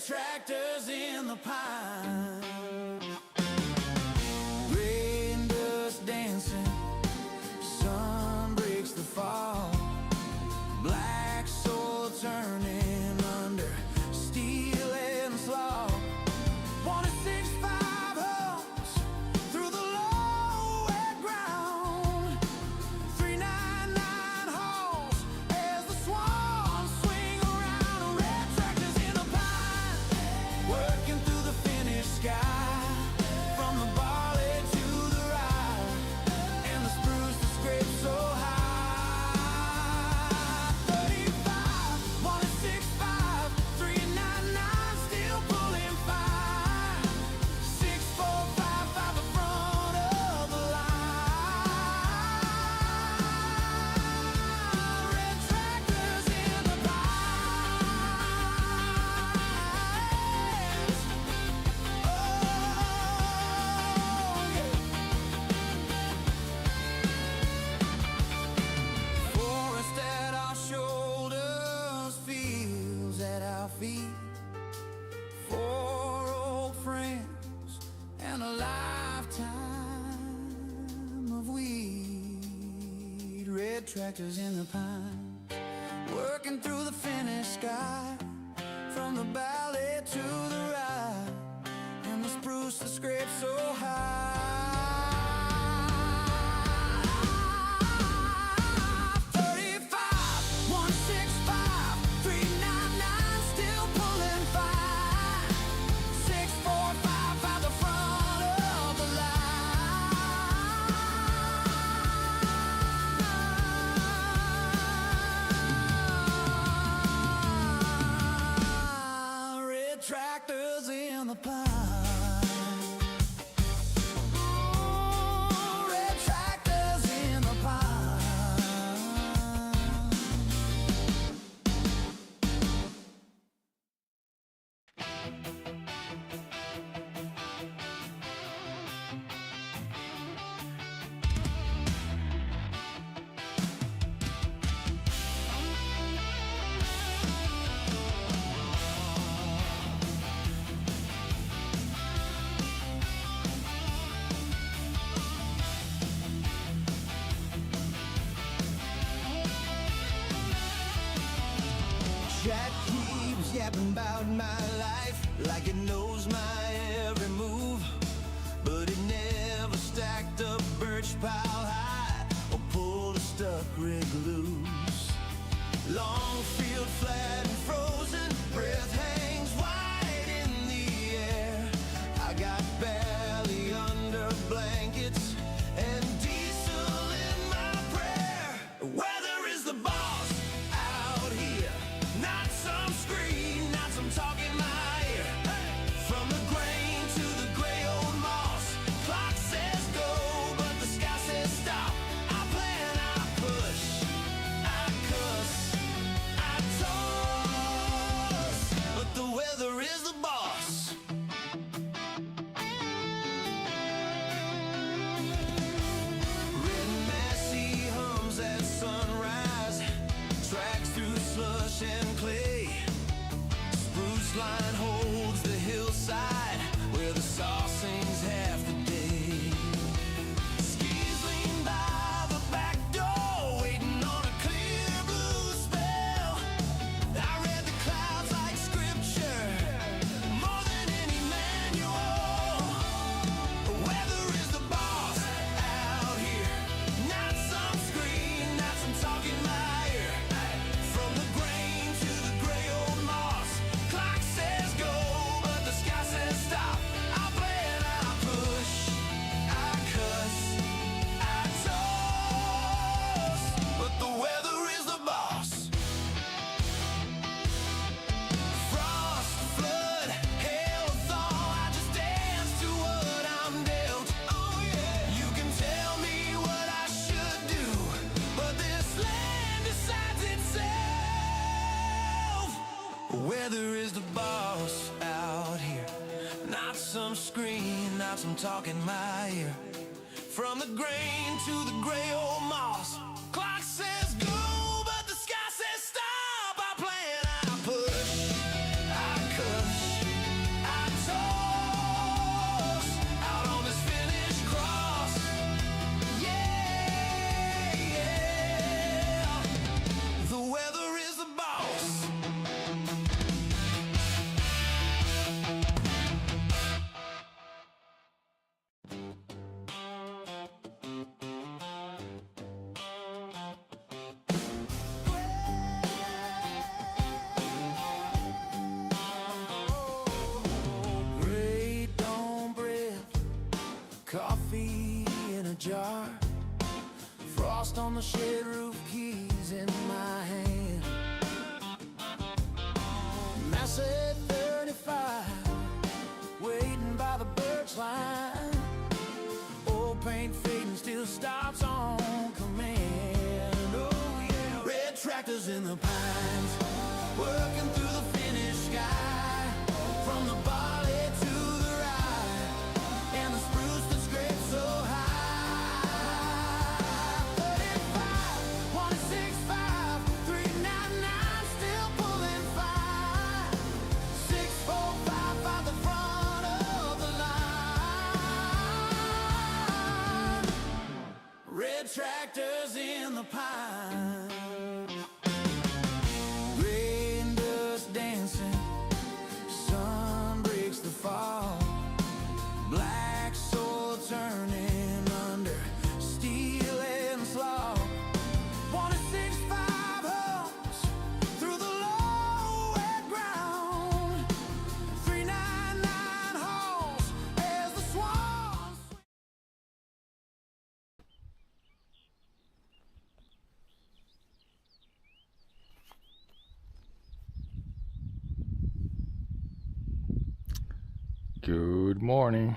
tractors in the pine. Rain dust dancing, sun breaks the fall. Black soil turning under steel and slaw. 165 holes through the low wet ground. 399 holes as the swans swing around. Red tractors in the pine, working through the finished sky. From the barley to the rye, and the spruce that scrapes so high. Four old friends and a lifetime of weed. Red tractors in the pine, working through the finished sky. From the valley to the rye, and the spruce that scrapes so high. Tractors in the pine. Ooh, red tractors in the pine. Jack keeps yapping about my life like it knows my every move, but it never stacked up birch pile high or pulled a stuck rig loose. Long field flat and frozen, breath hangs wide in the air. I got belly under blankets and diesel in my prayer. Weather is the boss out here, not some screen, not some talking my ear. From the grain to the gray old moss, clock says go, but the sky says stop. I plan, I push, I cuss, I toss, but the weather is the boss. Red Massey hums at sunrise, tracks through slush and clay. Spruce line holds the hillside where the saw sings half the day. Skis lean by the back door, waiting on a clear blue spell. I read the clouds like scripture, more than any manual. The weather is the boss out here, not some screen, not some talking my ear. From the grain to the gray old moss, clock says go, but the sky says stop. I plan, I push, I cuss, I toss, but the weather is the boss. Frost, flood, hail, thaw, I just dance to what I'm dealt. Oh yeah, you can tell me what I should do, but this land decides itself. Weather is the boss out here, not some screen, not some talking my ear. From the grain to the gray old moss, clock says go, but the sky says stop. I plan, I push, I cuss, the shed roof, keys in my hand. Massey 35, waiting by the birch line. Old paint fading, still stops on command. Oh yeah, red tractors in the pines, working through the finished sky. From the barley to the rye, and the spruce that scrapes so high. 35, 165, 399, still pulling fire. 645 by the front of the line. Red tractors in the pine. Rain dust dancing, sun breaks the fall. Black soil turning under steel and slaw. 165 homes through the low wet ground. 399 holes as the swans. Good morning.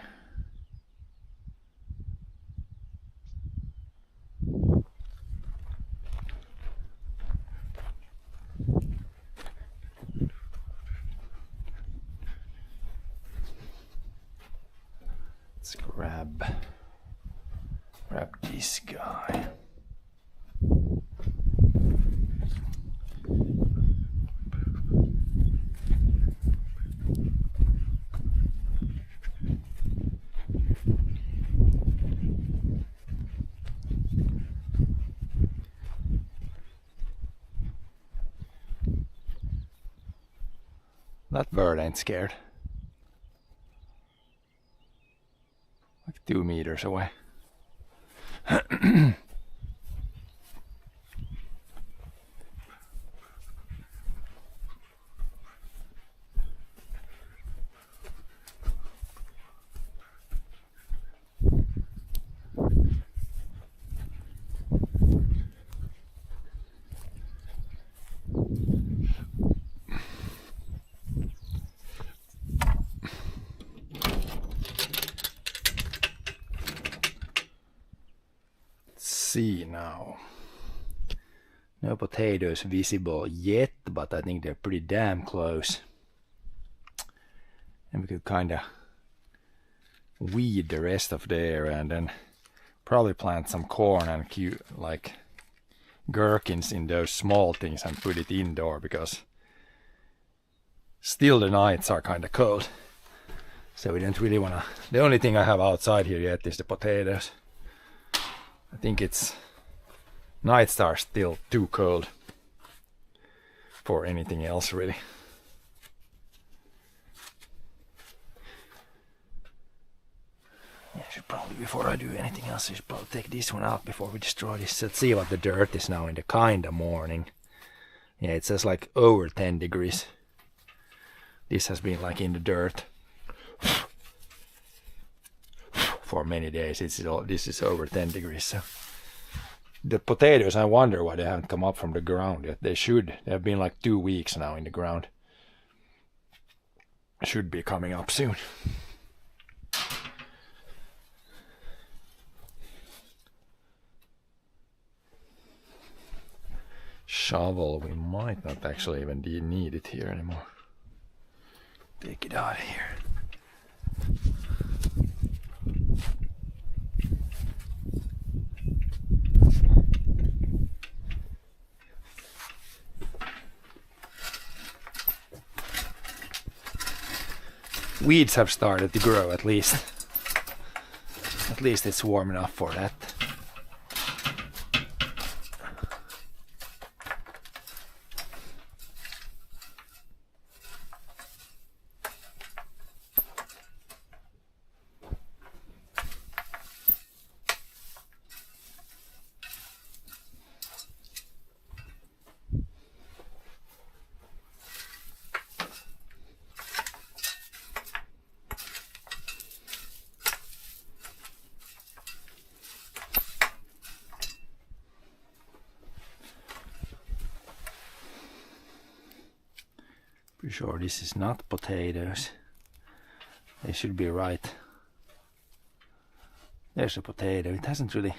Let's grab this guy. That bird ain't scared. Like 2 meters away. See now. No potatoes visible yet, but I think they're pretty damn close. And we could kind of weed the rest of the area and then probably plant some corn and like gherkins in those small things and put it indoor, because still the nights are kind of cold. So we don't really want to. The only thing I have outside here yet is the potatoes. I think it's nights are still too cold for anything else really. Yeah, I should probably, before I do anything else, I should probably take this one out before we destroy this. Let's see what the dirt is now in the kind of morning. Yeah, it says like over 10 degrees. This has been like in the dirt for many days. This is over 10 degrees. So the potatoes, I wonder why they haven't come up from the ground yet. They should. They have been like 2 weeks now in the ground. Should be coming up soon. Shovel, we might not actually even need it here anymore. Take it out of here. Weeds have started to grow at least. At least it's warm enough for that. For sure this is not potatoes. They should be right. There's a potato. It hasn't really...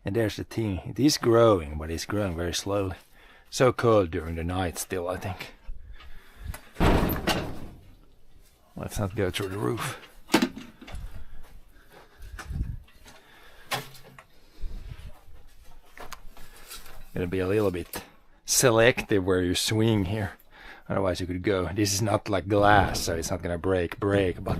And there's the thing. It is growing, but it's growing very slowly. So cold during the night still, I think. Let's not go through the roof. It'll be a little bit selective where you swing here. Otherwise you could go. This is not like glass, so it's not gonna break, but...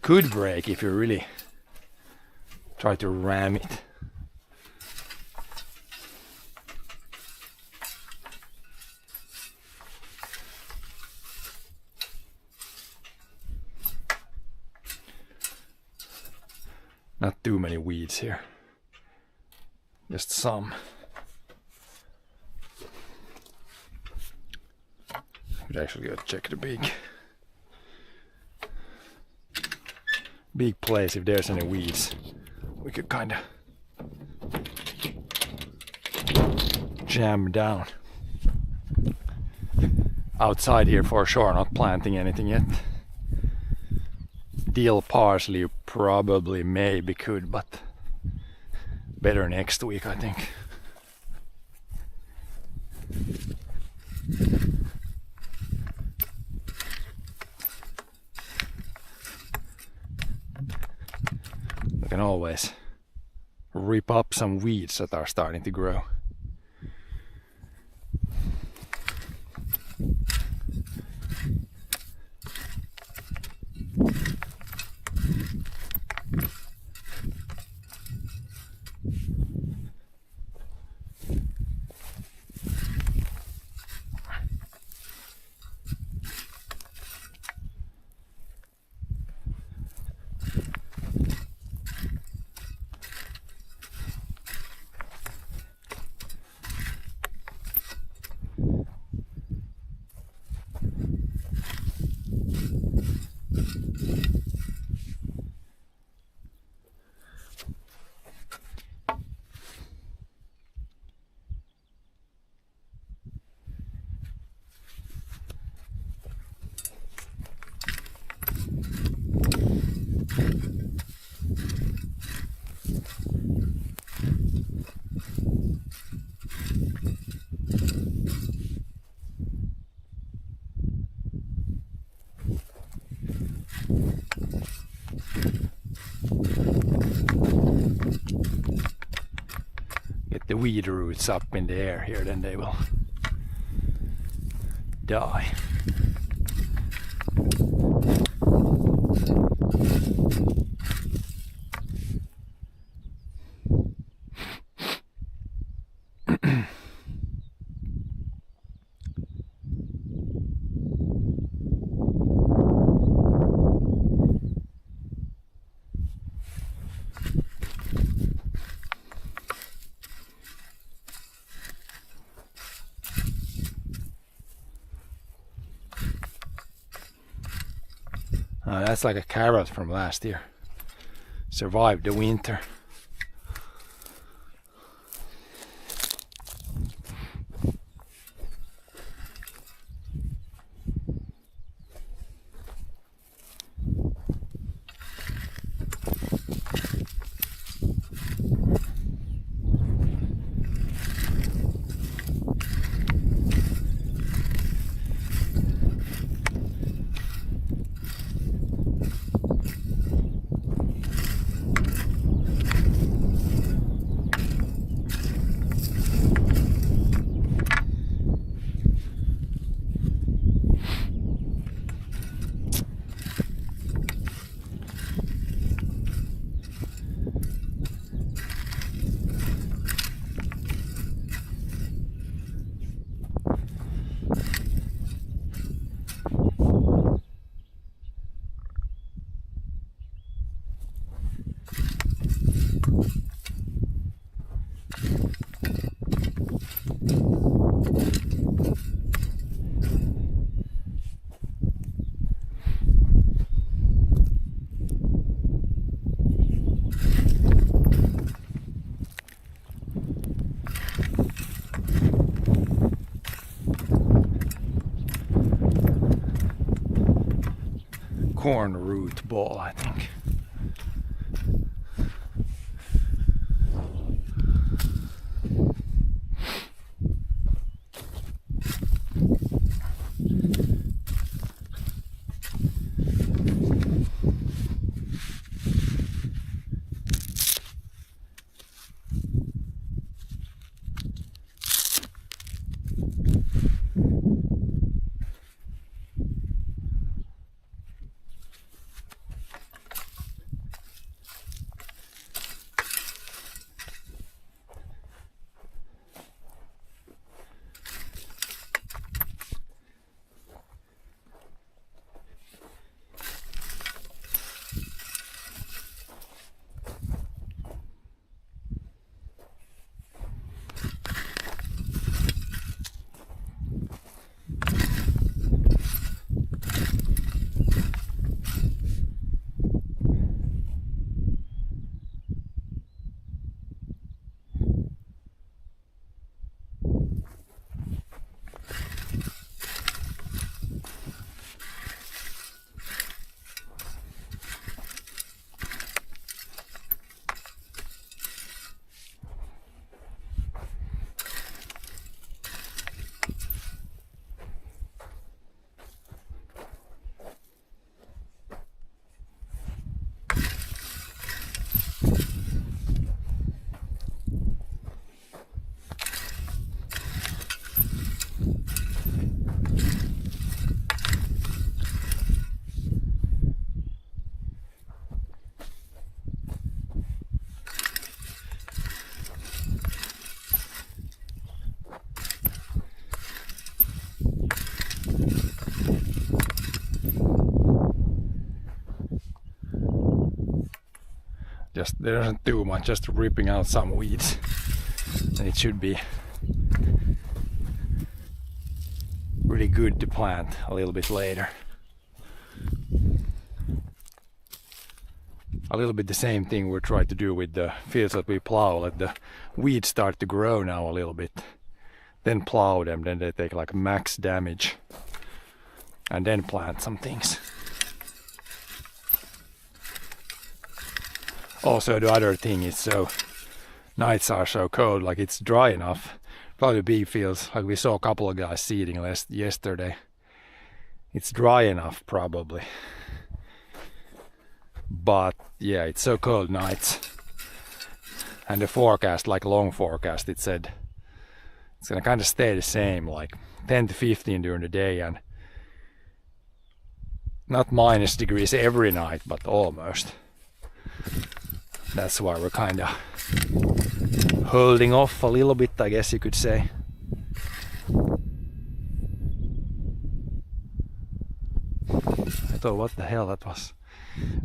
Could break if you really try to ram it. Not too many weeds here. Just some. Could actually go check the big place if there's any weeds. We could kind of jam down. Outside here for sure, not planting anything yet. Dill parsley probably maybe could, but better next week I think. We can always rip up some weeds that are starting to grow. Get the weed roots up in the air here, then they will die. That's like a carrot from last year. Survived the winter. corn root ball, I think. Just there isn't too much, just ripping out some weeds, and it should be really good to plant a little bit later. A little bit the same thing we're trying to do with the fields that we plow. Let the weeds start to grow now a little bit, then plow them, then they take like max damage, and then plant some things. Also, the other thing is, so nights are so cold, like it's dry enough. Probably big fields, like we saw a couple of guys seeding yesterday. It's dry enough probably. But yeah, it's so cold nights. And the forecast, like long forecast, it said it's gonna kind of stay the same, like 10 to 15 during the day, and not minus degrees every night, but almost. That's why we're kind of holding off a little bit, I guess you could say. I thought, what the hell that was.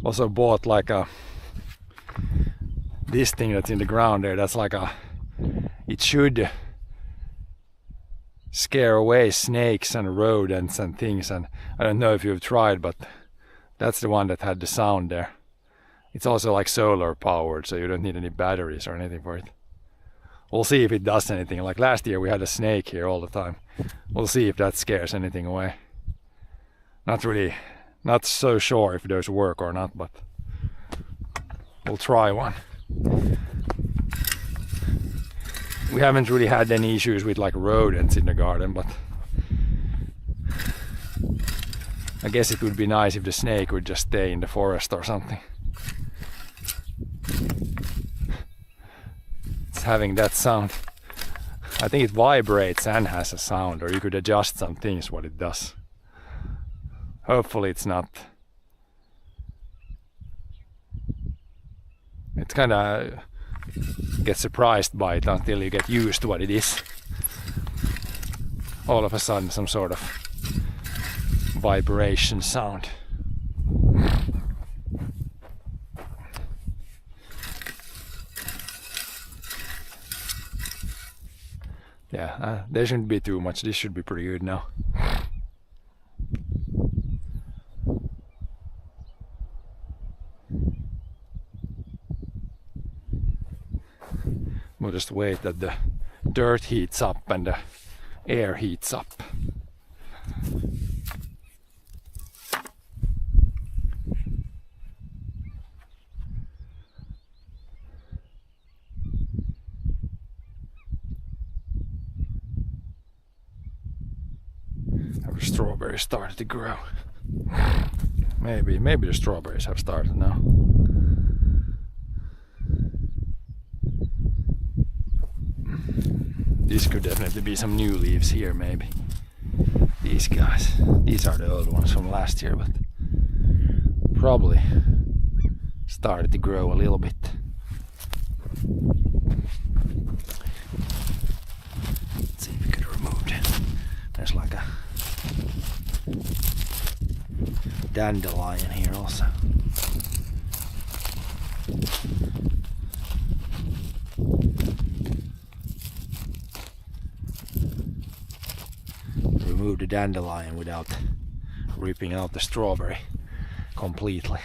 Also bought like this thing that's in the ground there. That's like it should scare away snakes and rodents and things. And I don't know if you've tried, but that's the one that had the sound there. It's also like solar powered, so you don't need any batteries or anything for it. We'll see if it does anything. Like last year we had a snake here all the time. We'll see if that scares anything away. Not so sure if those work or not, but we'll try one. We haven't really had any issues with like rodents in the garden, but I guess it would be nice if the snake would just stay in the forest or something. It's having that sound. I think it vibrates and has a sound, or you could adjust some things what it does. Hopefully it's not. It's kind of get surprised by it until you get used to what it is. All of a sudden some sort of vibration sound. Yeah, there shouldn't be too much. This should be pretty good now. We'll just wait that the dirt heats up and the air heats up. strawberries started to grow. Maybe the strawberries have started now. This could definitely be some new leaves here, maybe. These guys. These are the old ones from last year, but probably started to grow a little bit. Let's see if we could remove it. There's like a dandelion here also. Remove the dandelion without ripping out the strawberry completely.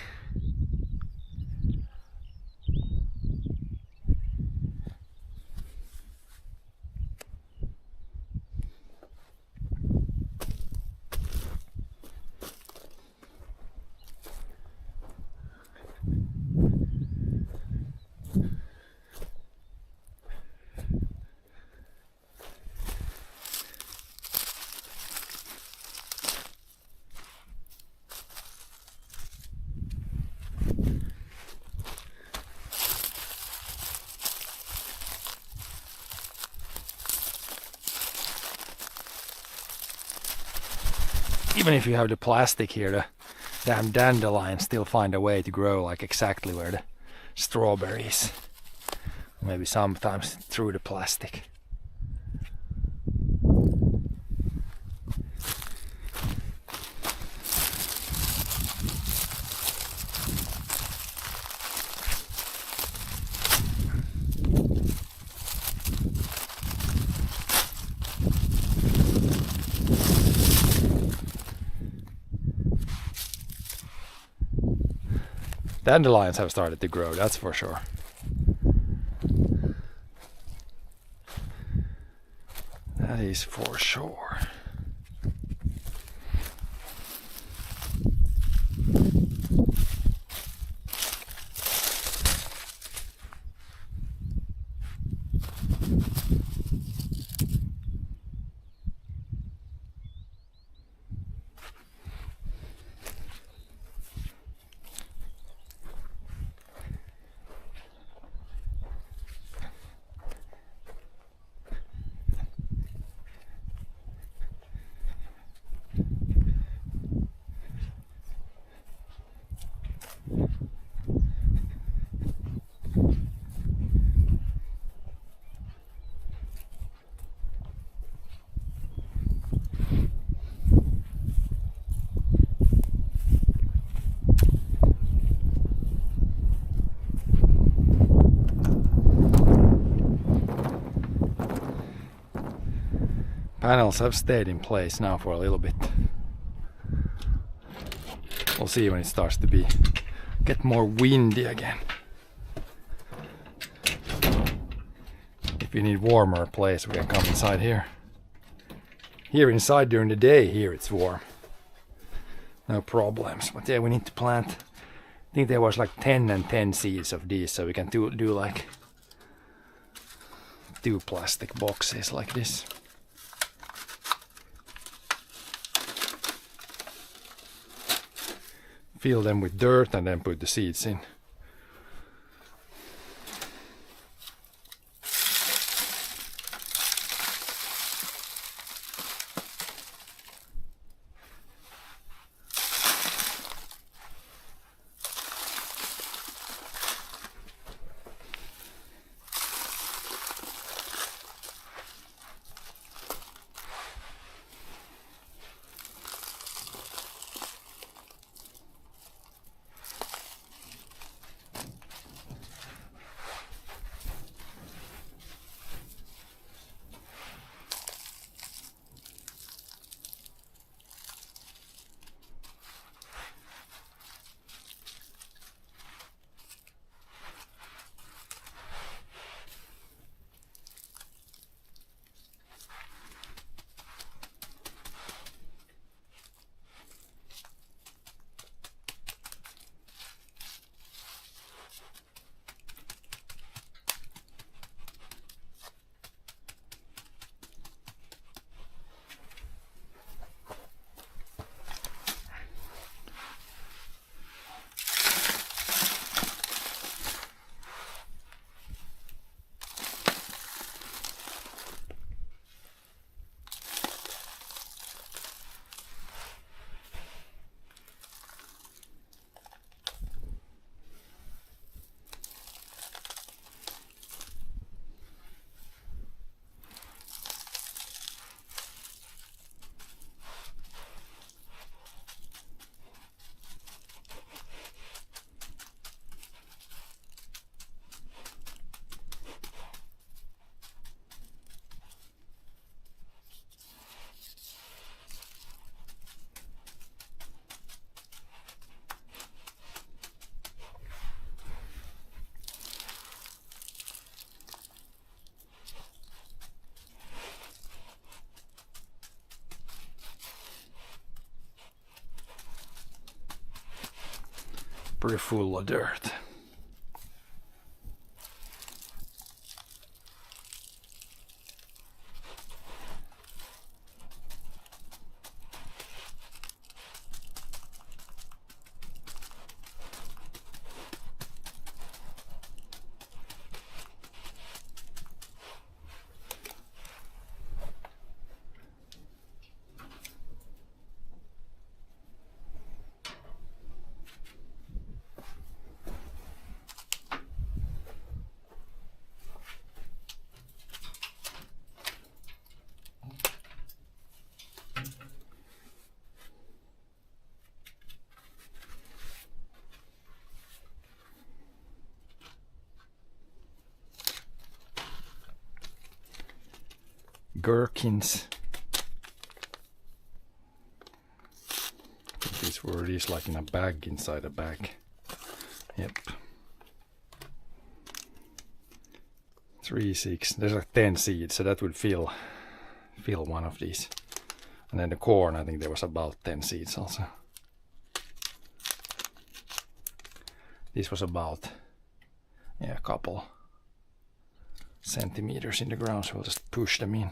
Even if you have the plastic here, the damn dandelions still find a way to grow like exactly where the strawberry is. Maybe sometimes through the plastic. Dandelions have started to grow, that's for sure. That is for sure. Panels have stayed in place now for a little bit. We'll see when it starts to get more windy again. If you need warmer place, we can come inside here. Here inside during the day, here it's warm. No problems. But yeah, we need to plant. I think there was like 10 and 10 seeds of these, so we can do like 2 plastic boxes like this. Fill them with dirt and then put the seeds in. pretty full of dirt. Gherkins. These were these like in a bag inside a bag. Yep. 3, 6. There's like 10 seeds, so that would fill one of these. And then the corn, I think there was about 10 seeds also. This was about a couple centimeters in the ground, so we'll just push them in.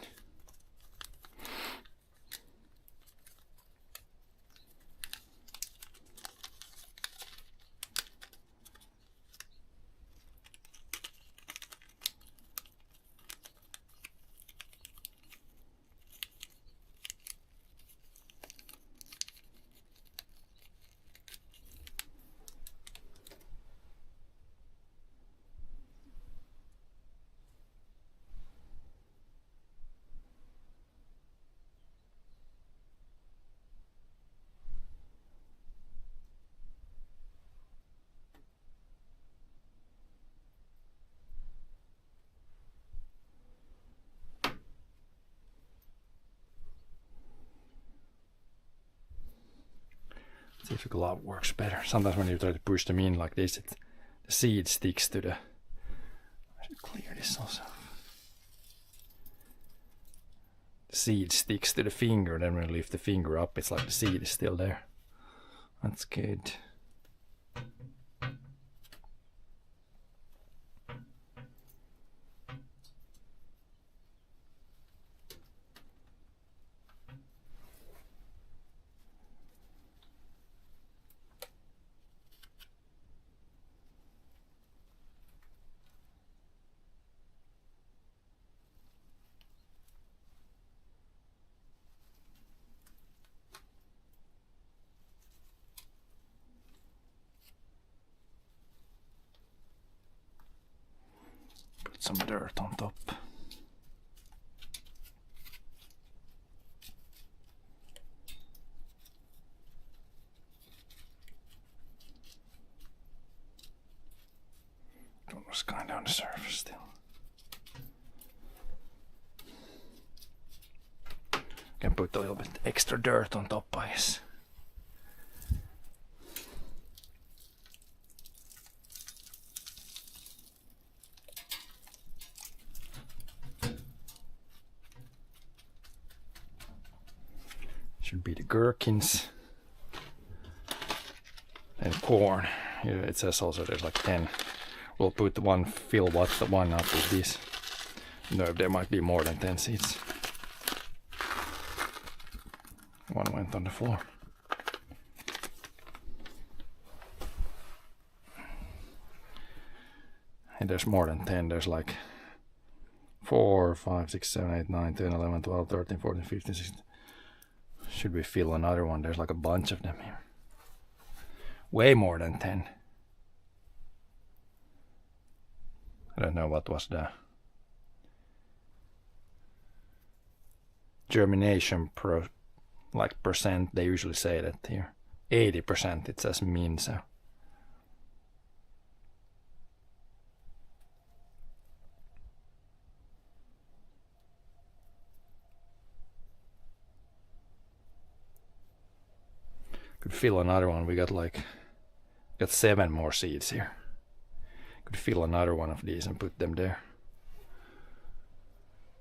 See if the glove works better. Sometimes when you try to push them in like this, the seed sticks to the... I should clear this also. The seed sticks to the finger, then when you lift the finger up, it's like the seed is still there. That's good. Put some dirt on top. Almost going down the surface still. Can put a little bit extra dirt on top, I guess. Should be the gherkins and corn. Here it says also there's like 10. We'll put one, fill what the one up with this. No, there might be more than 10 seeds. One went on the floor. And there's more than 10. There's like 4, 5, 6, 7, 8, 9, 10, 11, 12, 13, 14, 15, 16. Should we fill another one? There's like a bunch of them here. Way more than 10. I don't know what was the germination percent. They usually say that here. 80% it says min, so. Could fill another one. We got 7 more seeds here. Could fill another one of these and put them there.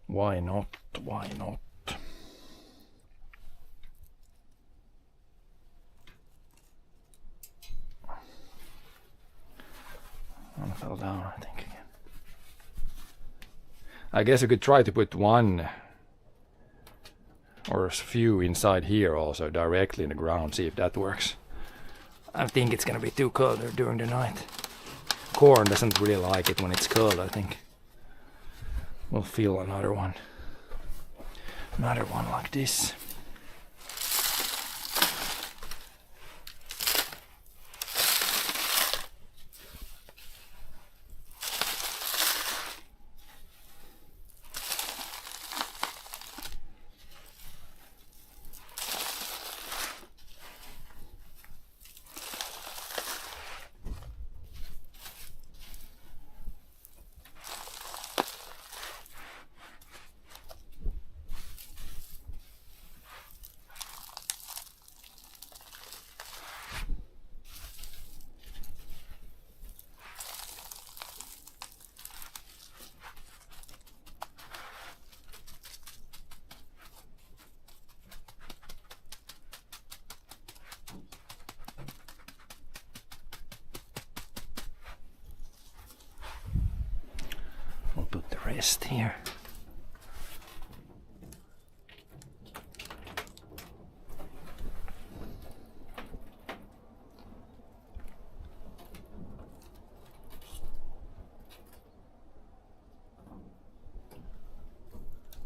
Why not? Why not? One fell down, I think, again. I guess I could try to put one or a few inside here also, directly in the ground, see if that works. I think it's gonna be too cold there during the night. Corn doesn't really like it when it's cold, I think. We'll feel another one. Another one like this. We'll put the rest here.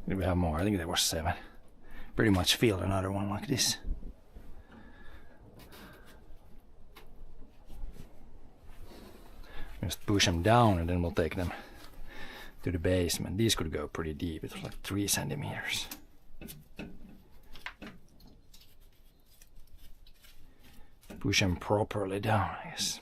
Did we have more? I think there were 7. Pretty much feel another one like this. Just push them down and then we'll take them to the basement. These could go pretty deep. It was like 3 centimeters. Push them properly down, I guess.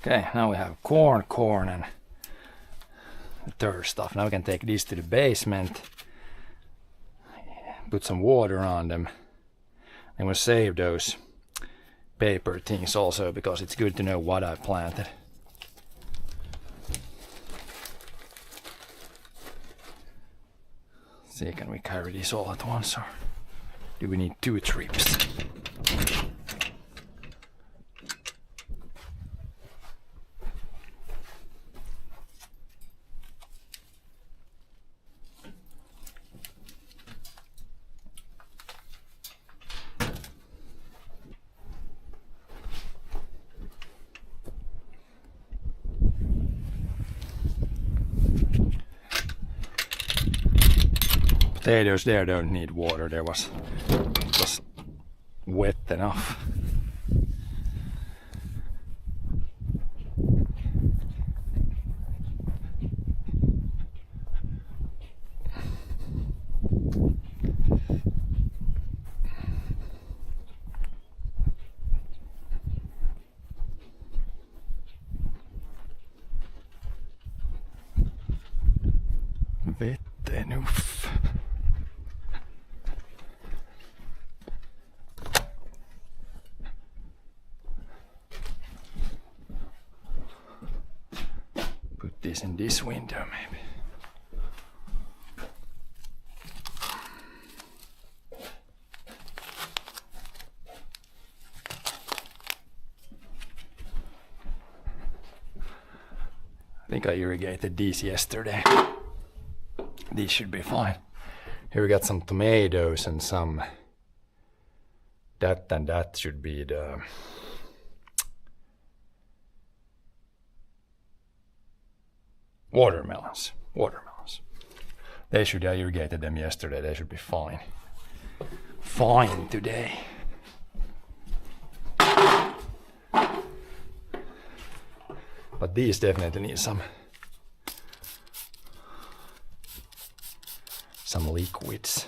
Okay, now we have corn, and the third stuff. Now we can take these to the basement, put some water on them, and we'll save those paper things also, because it's good to know what I planted. See, can we carry this all at once, or do we need 2 trips? Potatoes there don't need water. It was wet enough. Vett enough. these in this window maybe. I think I irrigated these yesterday. These should be fine. Here we got some tomatoes and some, that should be the watermelons. They should, I irrigated them yesterday, they should be fine. Fine today. But these definitely need some liquids.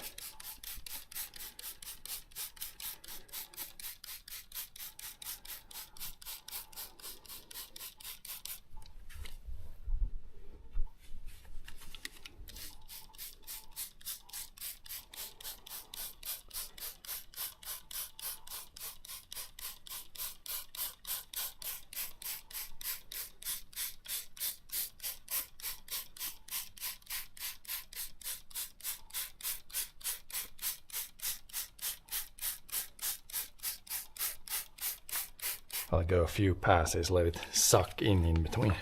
I'll go a few passes, let it suck in between.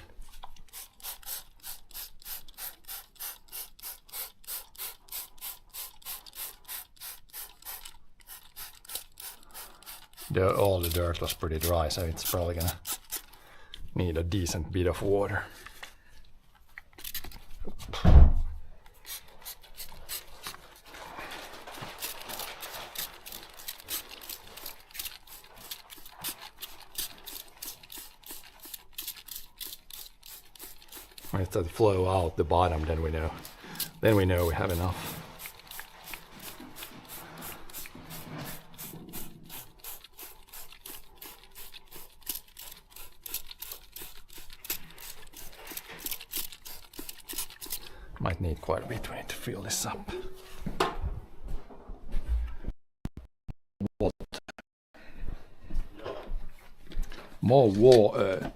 All the dirt was pretty dry, so it's probably gonna need a decent bit of water. When it starts to flow out the bottom, then we know we have enough. Might need quite a bit to fill this up. What? More water.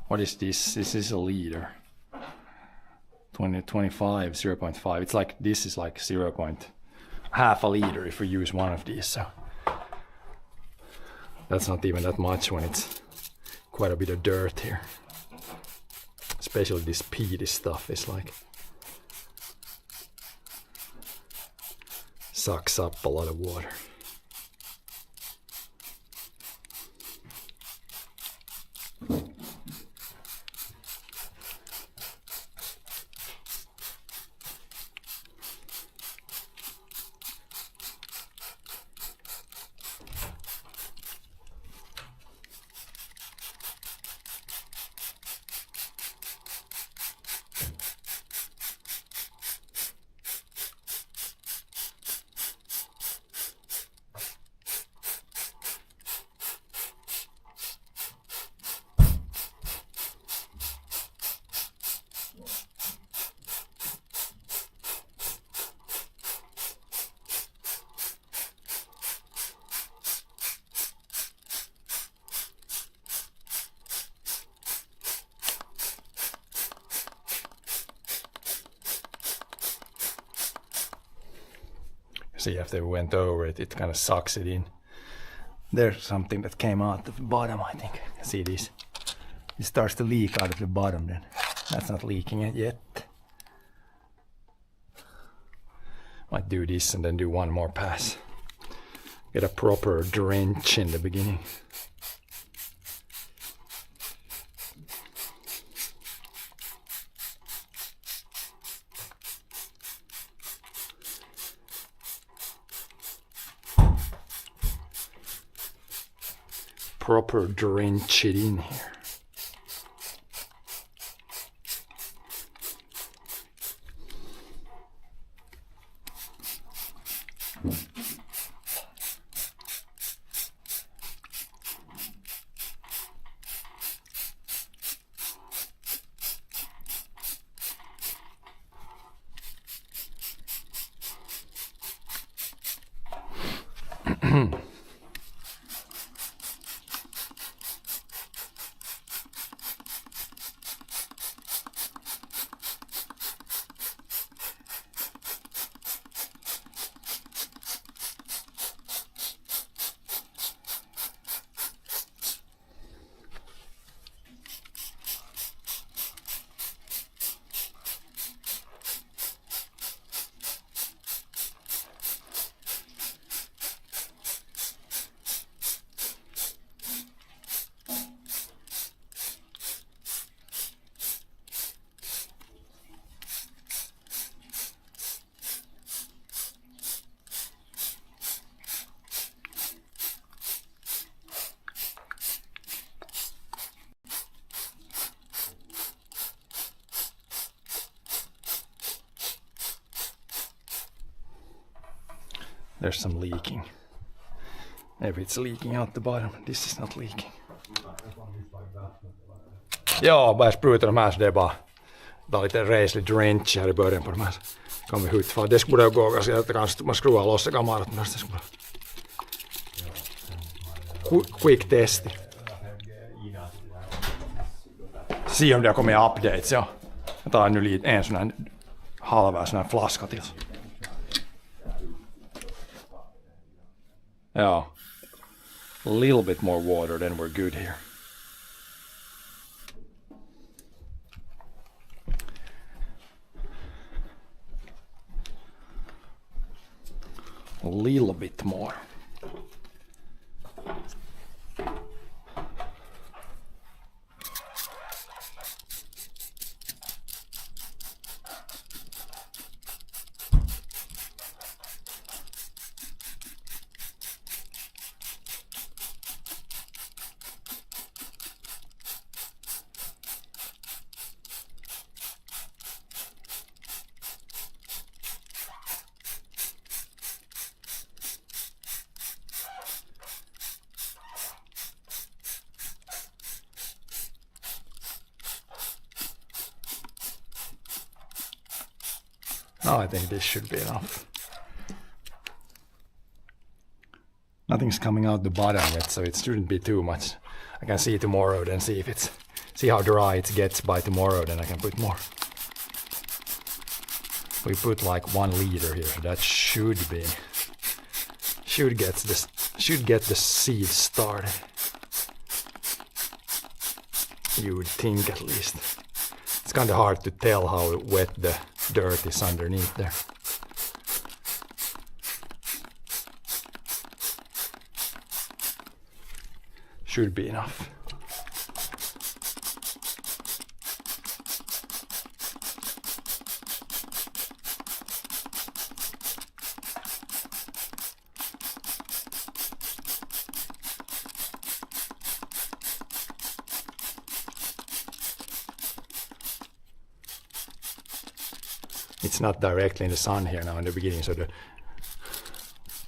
What is this? This is a liter. 25, 0.5. It's like, this is like half a liter if we use one of these. So that's not even that much when it's quite a bit of dirt here. Especially this peaty stuff is like, sucks up a lot of water. See, after we went over it, it kind of sucks it in. There's something that came out of the bottom, I think. See this? It starts to leak out of the bottom then. That's not leaking it yet. Might do this and then do one more pass. Get a proper drench in the beginning. Proper drench it in here. There's some leaking. Maybe it's leaking out the bottom. This is not leaking. Ja, bara spruta de här så det är bara lite reslig drench här i början på de här. Kan vi ut för det skulle gå ganska att man skruvar loss kamerat men det skulle quick test. Se om det har kommit updates, ja. Jag tar nu lite en sån här halva sån här flaska till. Ja. A little bit more water, then we're good here. A little bit more. No, I think this should be enough. Nothing's coming out the bottom yet, so it shouldn't be too much. I can see tomorrow, then see how dry it gets by tomorrow, then I can put more. We put like 1 liter here, so that should get the seed started. You would think at least. It's kind of hard to tell how wet the dirt is underneath there. Should be enough. It's not directly in the sun here now in the beginning, so the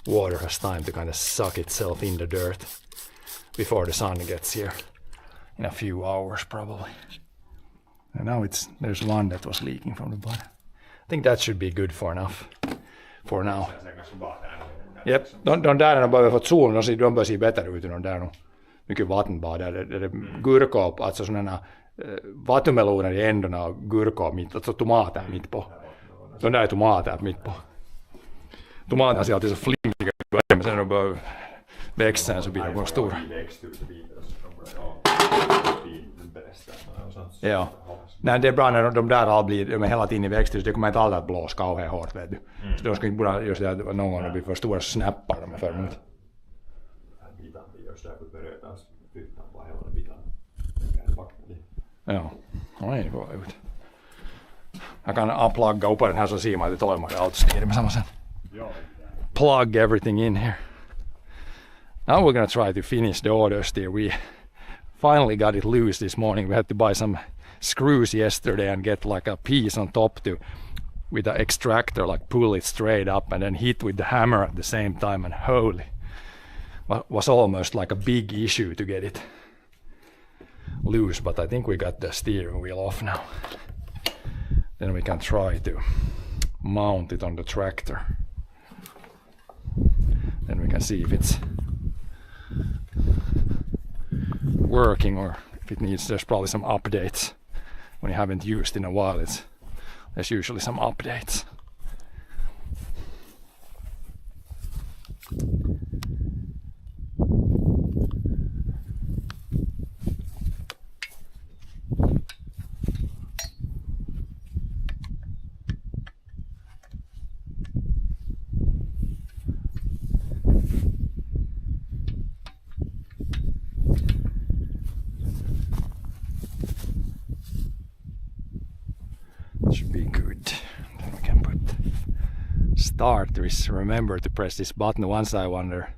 water has time to kind of suck itself in the dirt before the sun gets here in a few hours probably. And now there's one that was leaking from the bottom. I think that should be good for now. Yep, de där har behöver fått sol, de bör se bättre ut än de där. Mycket vattenbad där. Det är gurka, alltså sådana vattenmeloner i ändarna och gurka mitt, alltså tomater mitt på. De där är tomater mitt på. Tomaterna ser alltid så flimsiga ut, men sen när de börjar växa så blir de stora. Ja. Nej, det är bra när de är hela tiden i växthus, det kommer inte aldrig att blåsa kauhean hårt, vet du. Så de ska inte bara just det att någon gång de blir för stora snappar de är för mycket. Ja, no ei voi ut. Jag kan unplugga upp den här så ser man att det toimii autostyri med samma sen. Plug everything in here. Now we're gonna try to finish the auto steer. We finally got it loose this morning. We had to buy some screws yesterday and get like a piece on top to, with an extractor, like pull it straight up and then hit with the hammer at the same time, and holy, was almost like a big issue to get it loose, but I think we got the steering wheel off now. Then we can try to mount it on the tractor. Then we can see if it's working or if it needs, there's probably some updates. When you haven't used in a while, there's usually some updates. Should be good. Then we can put start. Remember to press this button once. I wonder.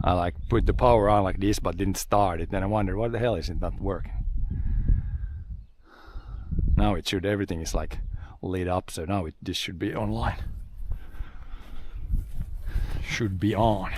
I like put the power on like this but didn't start it. Then I wonder what the hell is it not working. Now it should, everything is like lit up, so now this should be online. Should be on.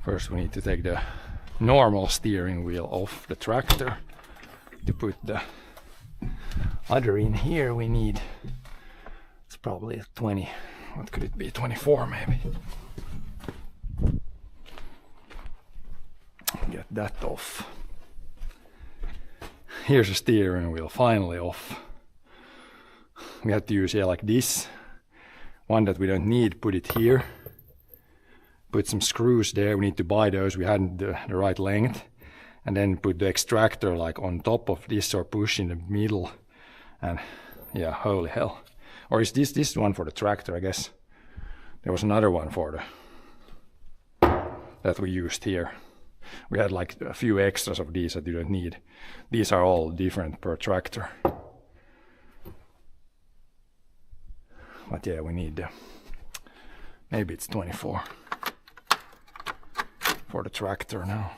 First we need to take the normal steering wheel off the tractor. To put the other in here we need, it's probably 20, what could it be, 24 maybe. Get that off. Here's the steering wheel finally off. We have to use, yeah, like this one that we don't need, put it here. Put some screws there, we need to buy those, we hadn't the right length. And then put the extractor like on top of this or push in the middle. And yeah, holy hell. Or is this one for the tractor, I guess. There was another one for the that we used here. We had like a few extras of these that you don't need. These are all different per tractor. But yeah, we need maybe it's 24 for the tractor now,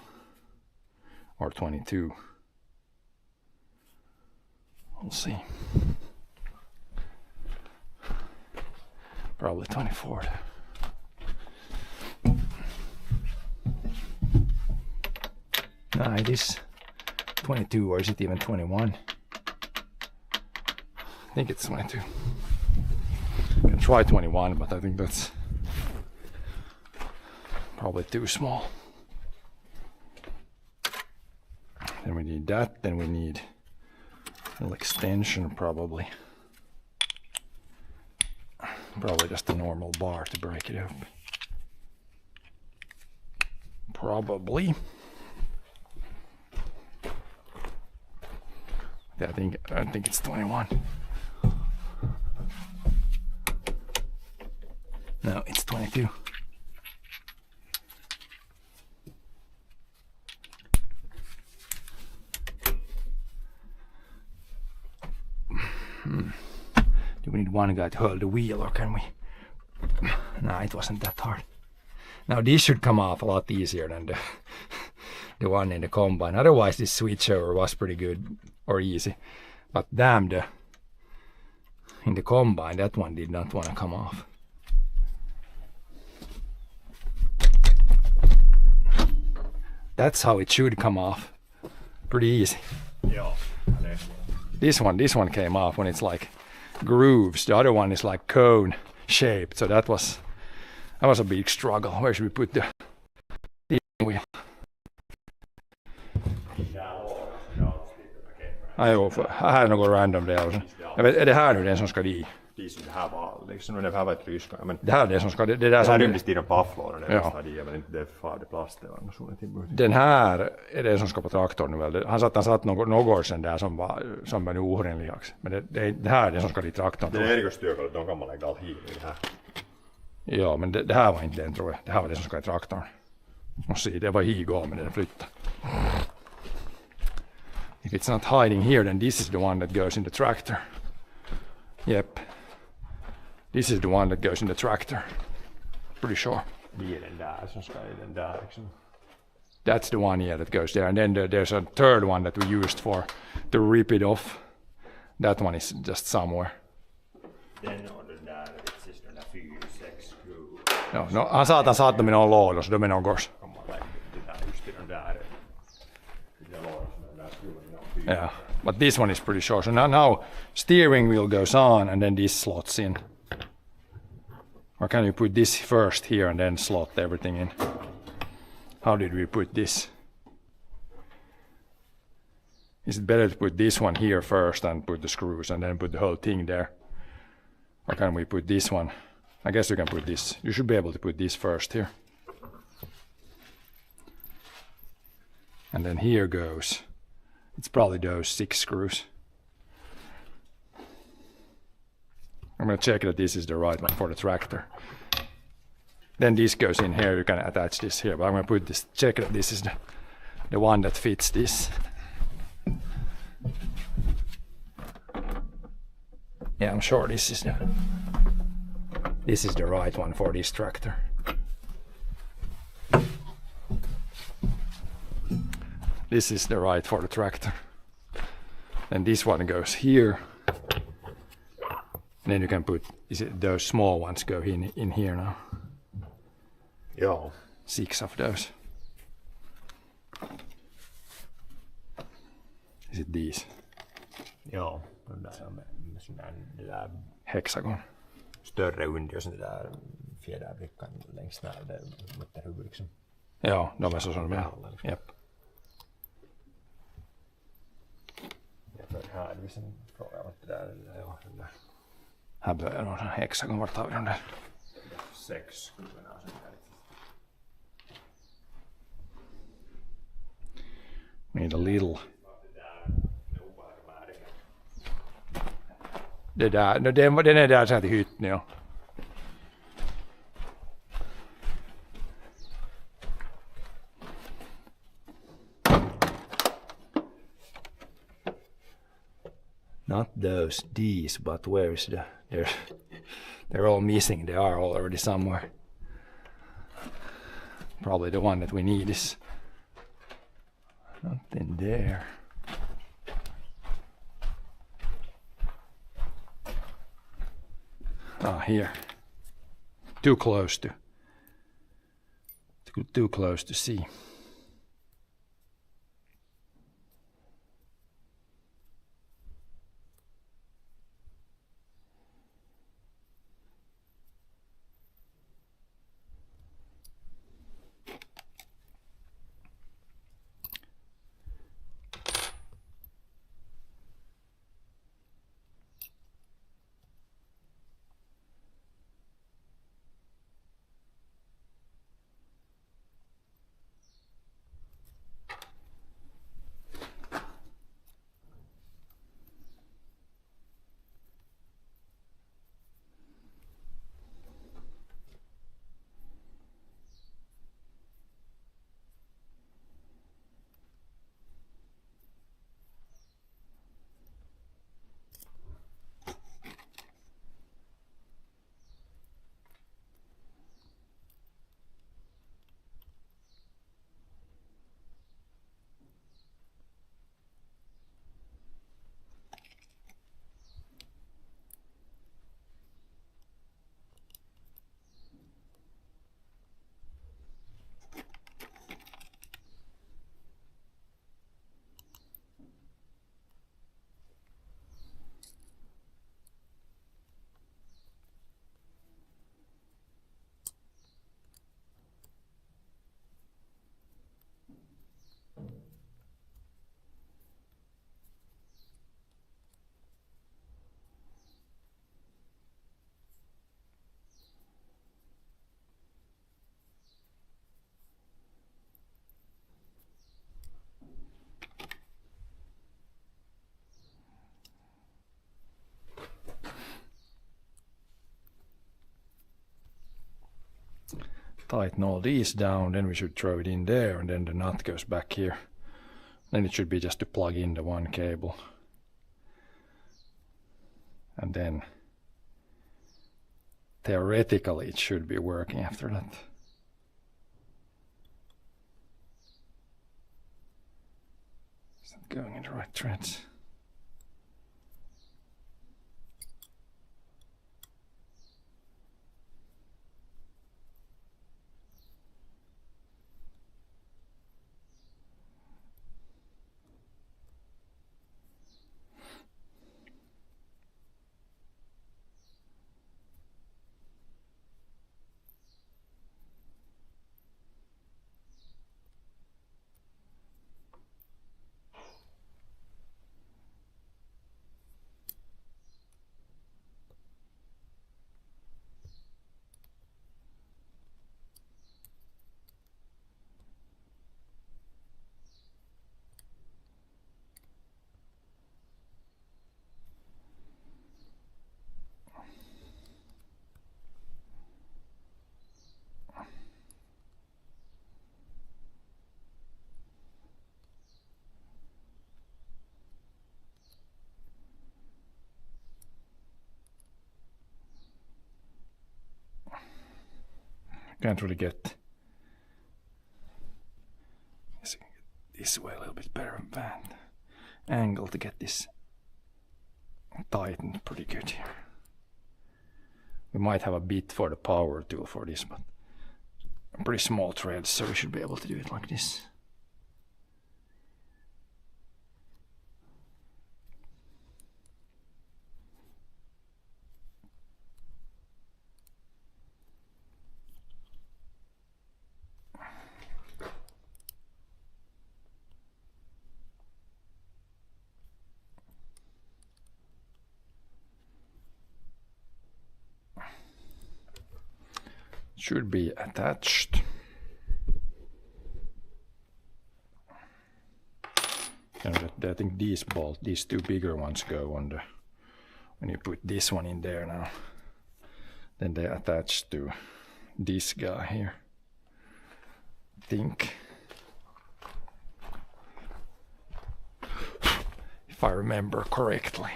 or 22. We'll see. Probably 24. Nah, it is 22, or is it even 21? I think it's 22. I can try 21, but I think that's probably too small. Then we need that, then we need a little extension probably. Probably just a normal bar to break it up. Probably. Yeah, I don't think it's 21. No, it's 22. Do we need one guy to hold the wheel, or can we? No, it wasn't that hard. Now this should come off a lot easier than the one in the combine. Otherwise this switchover was pretty good or easy. But damn, in the combine that one did not want to come off. That's how it should come off. Pretty easy. Joo. This one came off when it's like grooves. The other one is like cone shaped. So that was a big struggle. Where should we put the wheel? Här är något random där också. Jag vet, är det här nu den som ska dit? Det här var liksom, det här var ett ryska. Men Det här är det som ska, det där det här som... rymdes i den pafflådan, det Ja. var stadiga, men inte det farde plast, det var något sånt. Den här är det som ska på traktorn nu väl. Han satt något sen där som var orenligax. Men det här är det som ska till traktorn. Det är erikoistyökalut, de kan man lägga all hiil i det här. Ja, men det här var inte den tror jag. Det här var det som ska i traktorn. Måste se, det var higo men den flyttade. If it's not hiding here, then this is the one that goes in the tractor. Yep. This is the one that goes in the tractor. Pretty sure. Det är den där som ska i den där liksom. That's the one, yeah, that goes there. And then there's a third one that we used to rip it off. That one is just somewhere. Den on den där, siis den där 4-6 skruv. No, han sa att han satt dem i någon låda, så de är någons. Kan man lägga det där just i den där. Det där lådan som den där skruven är 4. Yeah, but this one is pretty short. So now steering wheel goes on and then this slots in. Or can you put this first here and then slot everything in? How did we put this? Is it better to put this one here first and put the screws and then put the whole thing there? Or can we put this one? I guess you can put this. You should be able to put this first here. And then here goes, it's probably those 6 screws. I'm gonna check that this is the right one for the tractor. Then this goes in here, you can attach this here, but I'm gonna put this, check that this is the one that fits this. Yeah, I'm sure this is the right one for this tractor. This is the right for the tractor. Then this one goes here. And then you can put, those small ones go in here now. Joo. 6 of those. Is it these? Joo. Det där Hexagon. större under och sånt där fjäderbrickan längs med det mutterhuvudet liksom. Ja, de är så som de är. Alla liksom. Japp. Ja, för här hade vi sen frågat det där, ja, den där Här börjar någon hexagon, vart har vi de där? 6 skruvarna och sånt där. Need a little. Det där, no, den är där sen till hytten, ja. Not these, but where is they're all missing, they are already somewhere. Probably the one that we need is not in there. Ah, here. Too close to see. Tighten all these down, then we should throw it in there, and then the nut goes back here. Then it should be just to plug in the one cable. And then theoretically it should be working after that. Is that going in the right threads? Can't really get. Yes, I can get this way a little bit better angle to get this tightened pretty good here. We might have a bit for the power tool for this, but pretty small threads, so we should be able to do it like this. Should be attached. And I think these two bigger ones go on the, when you put this one in there now, then they attach to this guy here. I think. If I remember correctly.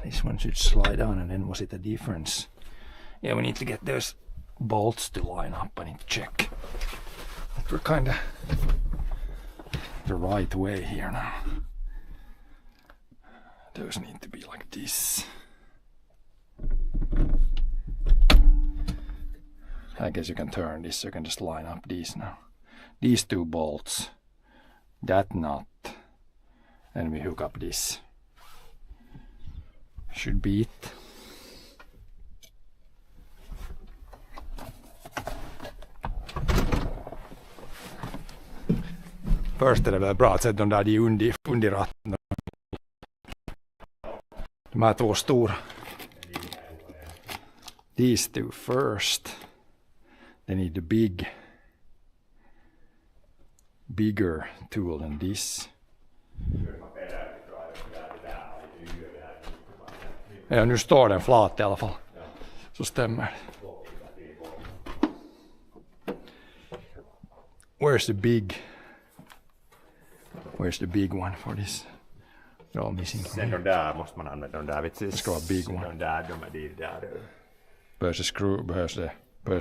This one should slide on, and then was it a difference? Yeah, we need to get those bolts to line up. I need to check that we're kinda the right way here now. Those need to be like this. I guess you can turn this, so you can just line up these now. These two bolts, that nut, and we hook up this. Should be it. Först är det väl bra att sätta de där under ratten. De här två stora. These two first. They need the bigger tool than this. Ja, nu står den flat i alla fall. Så stämmer det. Where's the big one for this? They're all missing. Sen de där måste man använda, de där Det ska vara big one. De där, de är de där. Behövs det skruv, behövs det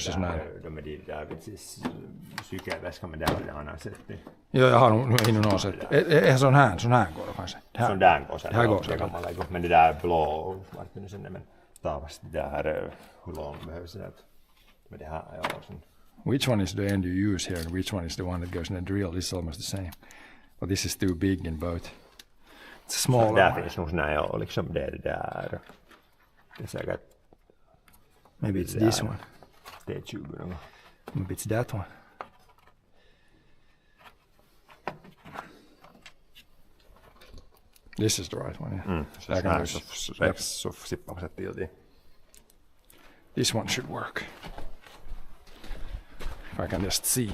sån här. De är de där, vitsis, cykelväskan med där och det andra sättet. Joo, jag har nog någon sätt. Eihän sån här går det kanske. Sån där går sen. Det här går det kan man lägga. Men det där blå, vart nu sen, men taavasti det där, hur långt behövs det? Men det här, ja, sån. Which one is the end you use here and which one is the one that goes in the drill? This is almost the same. But this is too big in both. It's a small Där one. finns nog sån här, ja, liksom det där. Det är säkert. Maybe it's this one. Det är 20 någon. Maybe it's that one. This is the right one, yeah. Så här så sippar man sätta till det. This one should work. If I can just see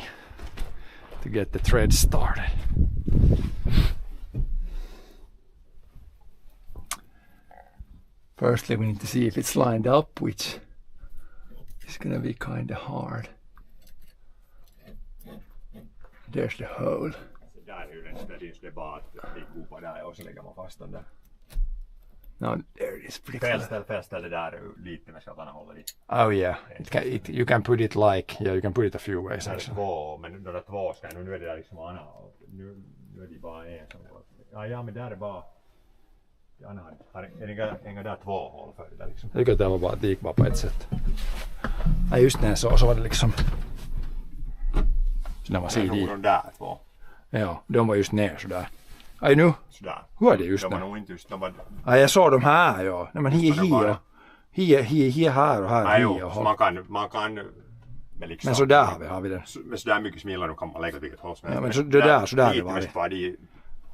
to get the thread started. Firstly, we need to see if it's lined up, which is gonna be kind of hard. There's the hole. Där är ju den ställningen, det är bara att det går där och så lägger man fast den där. No, there it is. Pretty close. Felställ det där lite med skrattarna håller i. Oh yeah, you can put it like, yeah, you can put it a few ways Det är actually. två, men de där två ska nu är det där liksom Anna. Nu är det bara en som går. Ja, men där är bara Anna har inga där två hål för det där liksom. Jag tycker att det var bara, att det gick bara på ett sätt. Ja, just när så var det liksom. Så när man ser de det. där två. Ja, de var just ner sådär. Aj nu, Sådär. hur är det just De var nu? nog inte just, de var. Ja, jag såg de här, ja. Nej, men hi här och här. Nej, hi jo, och så man kan men liksom. Men sådär har vi den. Men sådär mycket smilare kan man lägga vilket håll som helst. Ja, men sådär det var det. Var det.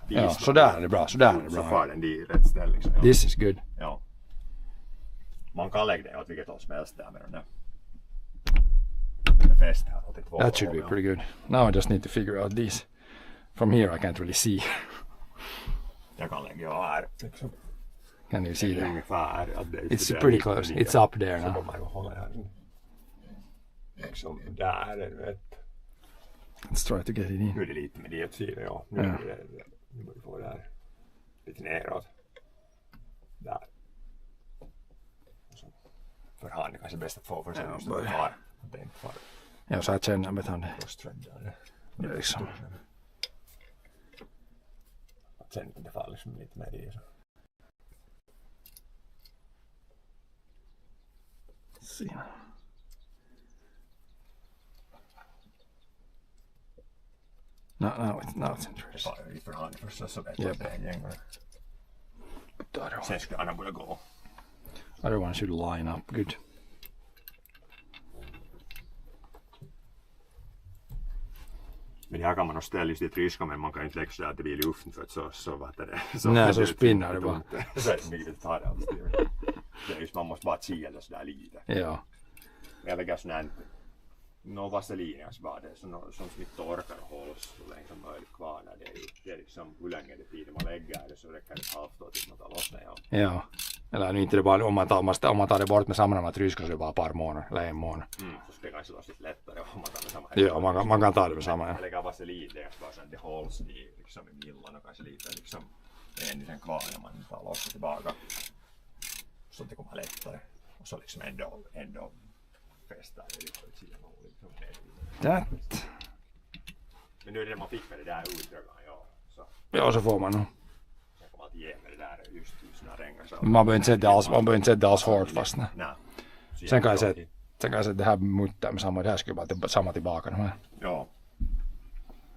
Ja, sådär är det bra, sådär är det Så bra. får den i rätt ställe liksom. Ja. This is good. Ja. Man kan lägga den åt vilket håll som helst där med den där. Fäst här åt två. That should be pretty good. Now I just need to figure out these. From here I can't really see. Jag kan lägga här. Liksom. Can you see that? Ungefär. It's pretty close. It's up there Så now. kommer jag hålla här. Liksom där är det. Let's try to get it in. Nu är det lite med det sidan, ja. Nu är det. Nu börjar få det här. lite neråt. Där. För hand kanske bäst att få för sig just att fara. Att det inte fara. Ja, så här känner jag han det. Cross-threadar. Det är liksom. Att sen det faller liksom lite med i. Se. Now it's Det interesting. faller lite för hand först så vet Yep. jag att det är en gäng. Sen skulle Anna börja gå. Other one should line up good. Men det här kan man nog ställa just i tryska, men man kan inte lägga sådär att det blir i luften för att så vad det. Nej, så spinnar det bara. Så är det mycket att ta det alls. Det är just, man måste bara kila sådär lite. Ja. Jag lägger sån här vaselinias bara det som inte torkar och hålls så länge som möjligt kvar när det är liksom hur länge det tid man lägger det så räcker det ett halvt år tills man tar loss det. Ja. Eller nu inte det bara om man tar det bort med samma matryska så är det bara ett par månader eller en månad. Så ska det kanske vara lite lättare om man tar med samma. Ja, man kan ta det med samma. Ja. Jag lägger vaselin det bara så att det hålls i liksom i millan och kanske lite liksom en kvar när man tar loss det tillbaka. Så att det kommer lättare och så liksom ändå fästa det liksom. That. Men nu är det man fick med det där utdragen, ja. Så Ja, så får man nog. jag kommer alltid ge mig det där just när det regnar så. Man behöver inte sätta det alls hårt fast. Nej. Sen kan jag sätta det här muttar med samma, det här skulle bara samma tillbaka. De här. Ja.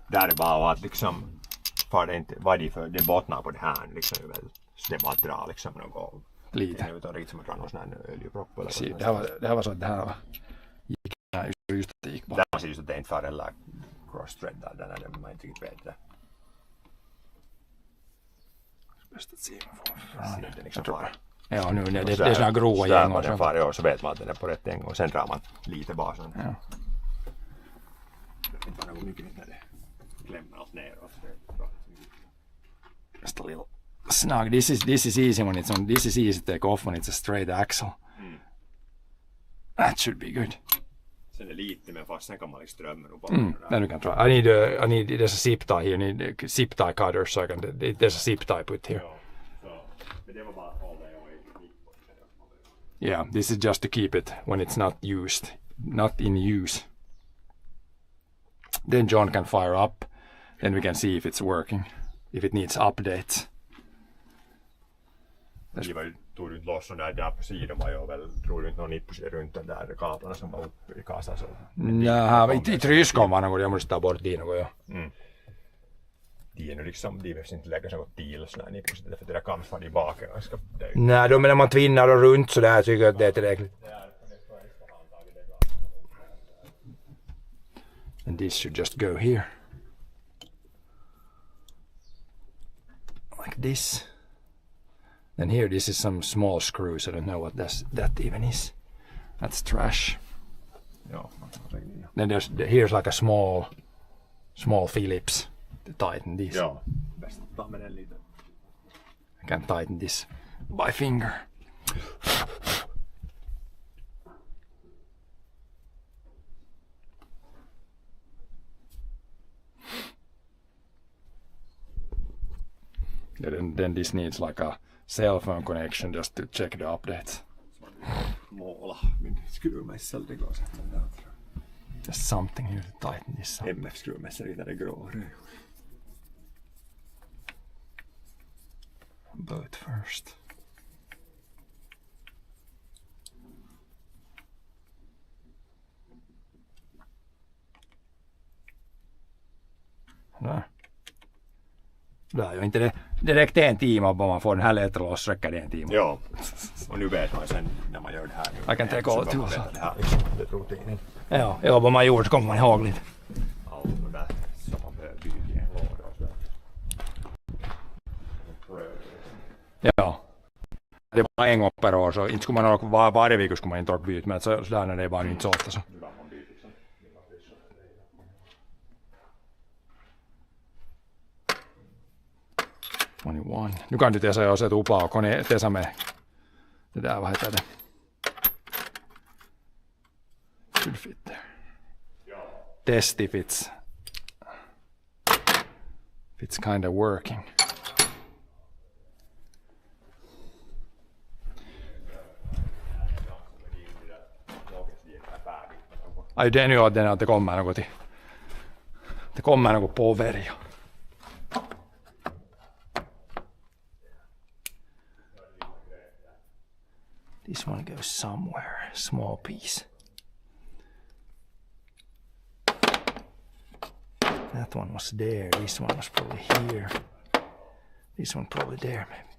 Där är bara att liksom, för det inte, vad är det för, det bottnar på det här liksom väl. Så det är bara att dra liksom något. Lite. Det är utan riktigt som att dra någon sån här oljepropp eller Se, vad det här var så att det här gick, just att det gick bara. där man ser just att det inte för eller cross-thread där när man inte riktigt vet det. Bäst att se vad man Så det är liksom far. Ja, nu det är såna här grova gäng gäng och så. far, ja, så vet man att den är på rätt gäng och sen drar man lite basen. Ja. Det är inte bara något mycket när det klämmer allt neråt. Just a little snug. This is easy when it's on. This is easy to take off when it's a straight axle. That should be good. Sen är lite men fast sen kan man liksom strömmen och bara. Then we can try. I need there's a zip tie here. I need zip tie cutter so I can. There's a zip tie put here. Ja, så. Men det var bara att hålla det och inte. Yeah, this is just to keep it when it's not in use. Then John can fire up. Then we can see if it's working. If it needs updates. Tog du inte loss sån där på sidan var jag väl, tror du inte någon nippus runt den där kablarna som var uppe i kassan så. Jaha, i tryskon var något, jag måste ta bort det något, ja. De är nu liksom, de behövs inte lägga sig något till sån här nippus, för det där kams var i baken. Nej, då menar man tvinnar och runt så där tycker jag att det är tillräckligt. And this should just go here. Like this. Then here, this is some small screws. I don't know what that even is. That's trash. Ja, man kan lägga ner. Then here's like a small Phillips to tighten this. Ja, bäst att ta med den lite. I can tighten this by finger. Then this needs like a cell phone connection just to check the updates. Måla min skruvmejsel, det går sätta den där. Just something here to tighten this up. MF-skruvmejsel där det grå. Both first. Där är inte det. Det räckte en timme om man får den här lätt loss, räcker det en timme. Ja, och nu vet man sen när man gör det här. I can take all the tools. Det här liksom, det är rutinen. Ja, vad man gjort så kommer man ihåg lite. Allt det där som man behöver bygga i en låda och sådär. Ja. Det är bara en gång per år så inte skulle man ha varje vecka skulle man inte orka byta men sådär när det är bara inte så ofta så. 21. Nu kan du testa jo se tupaa kone tesa med det där, vad heter det? Should fit there. Test if it's kind of working. det nu att det kommer något till. Det kommer något på över. This one goes somewhere, small piece. That one was there, this one was probably here. This one probably there maybe.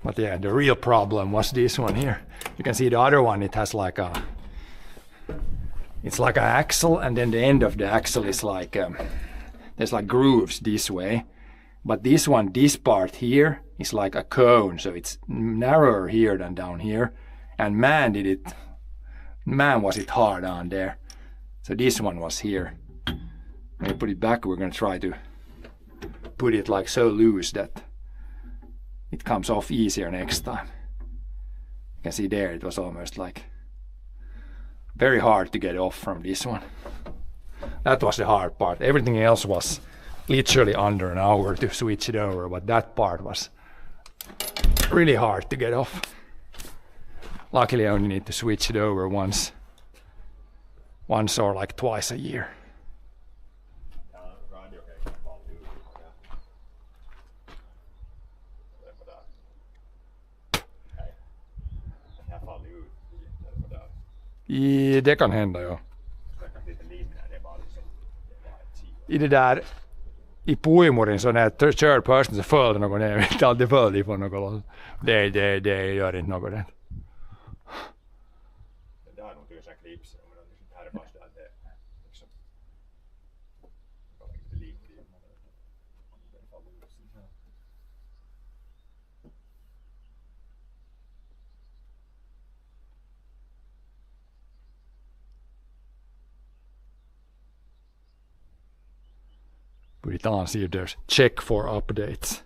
But yeah, the real problem was this one here. You can see the other one, it has like a, it's like an axle, and then the end of the axle is like, there's like grooves this way. But this one, this part here is like a cone, so it's narrower here than down here. And man was it hard on there. So this one was here. When you put it back, we're gonna try to put it like so loose that it comes off easier next time. You can see there, it was almost like very hard to get off from this one. That was the hard part. Everything else was literally under an hour to switch it over, but that part was really hard to get off. Luckily I only need to switch it over once or like twice a year. Det kan hända, ja. I det där, i Puimurin så när third person så följde någon ner, inte alltid följde på något. Det gör inte något det. Det har nog tusen klips, men det här är bara så att det liksom lite likt i Put it on, see if there's check for updates.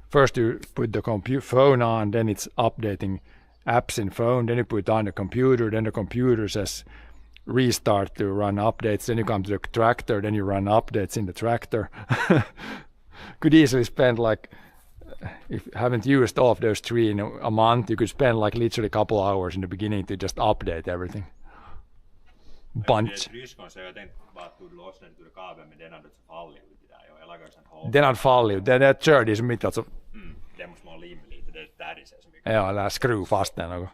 First you put the phone on, then it's updating apps in phone, then you put it on the computer, then the computer says restart to run updates, then you come to the tractor, then you run updates in the tractor. Could easily spend like, if you haven't used all of those three in a month, you could spend like literally a couple hours in the beginning to just update everything. Bunch. Den hade fallit. Den körde som mitt alltså. Det måste man limma lite, det där är så mycket. Ja, eller skruv fast den något.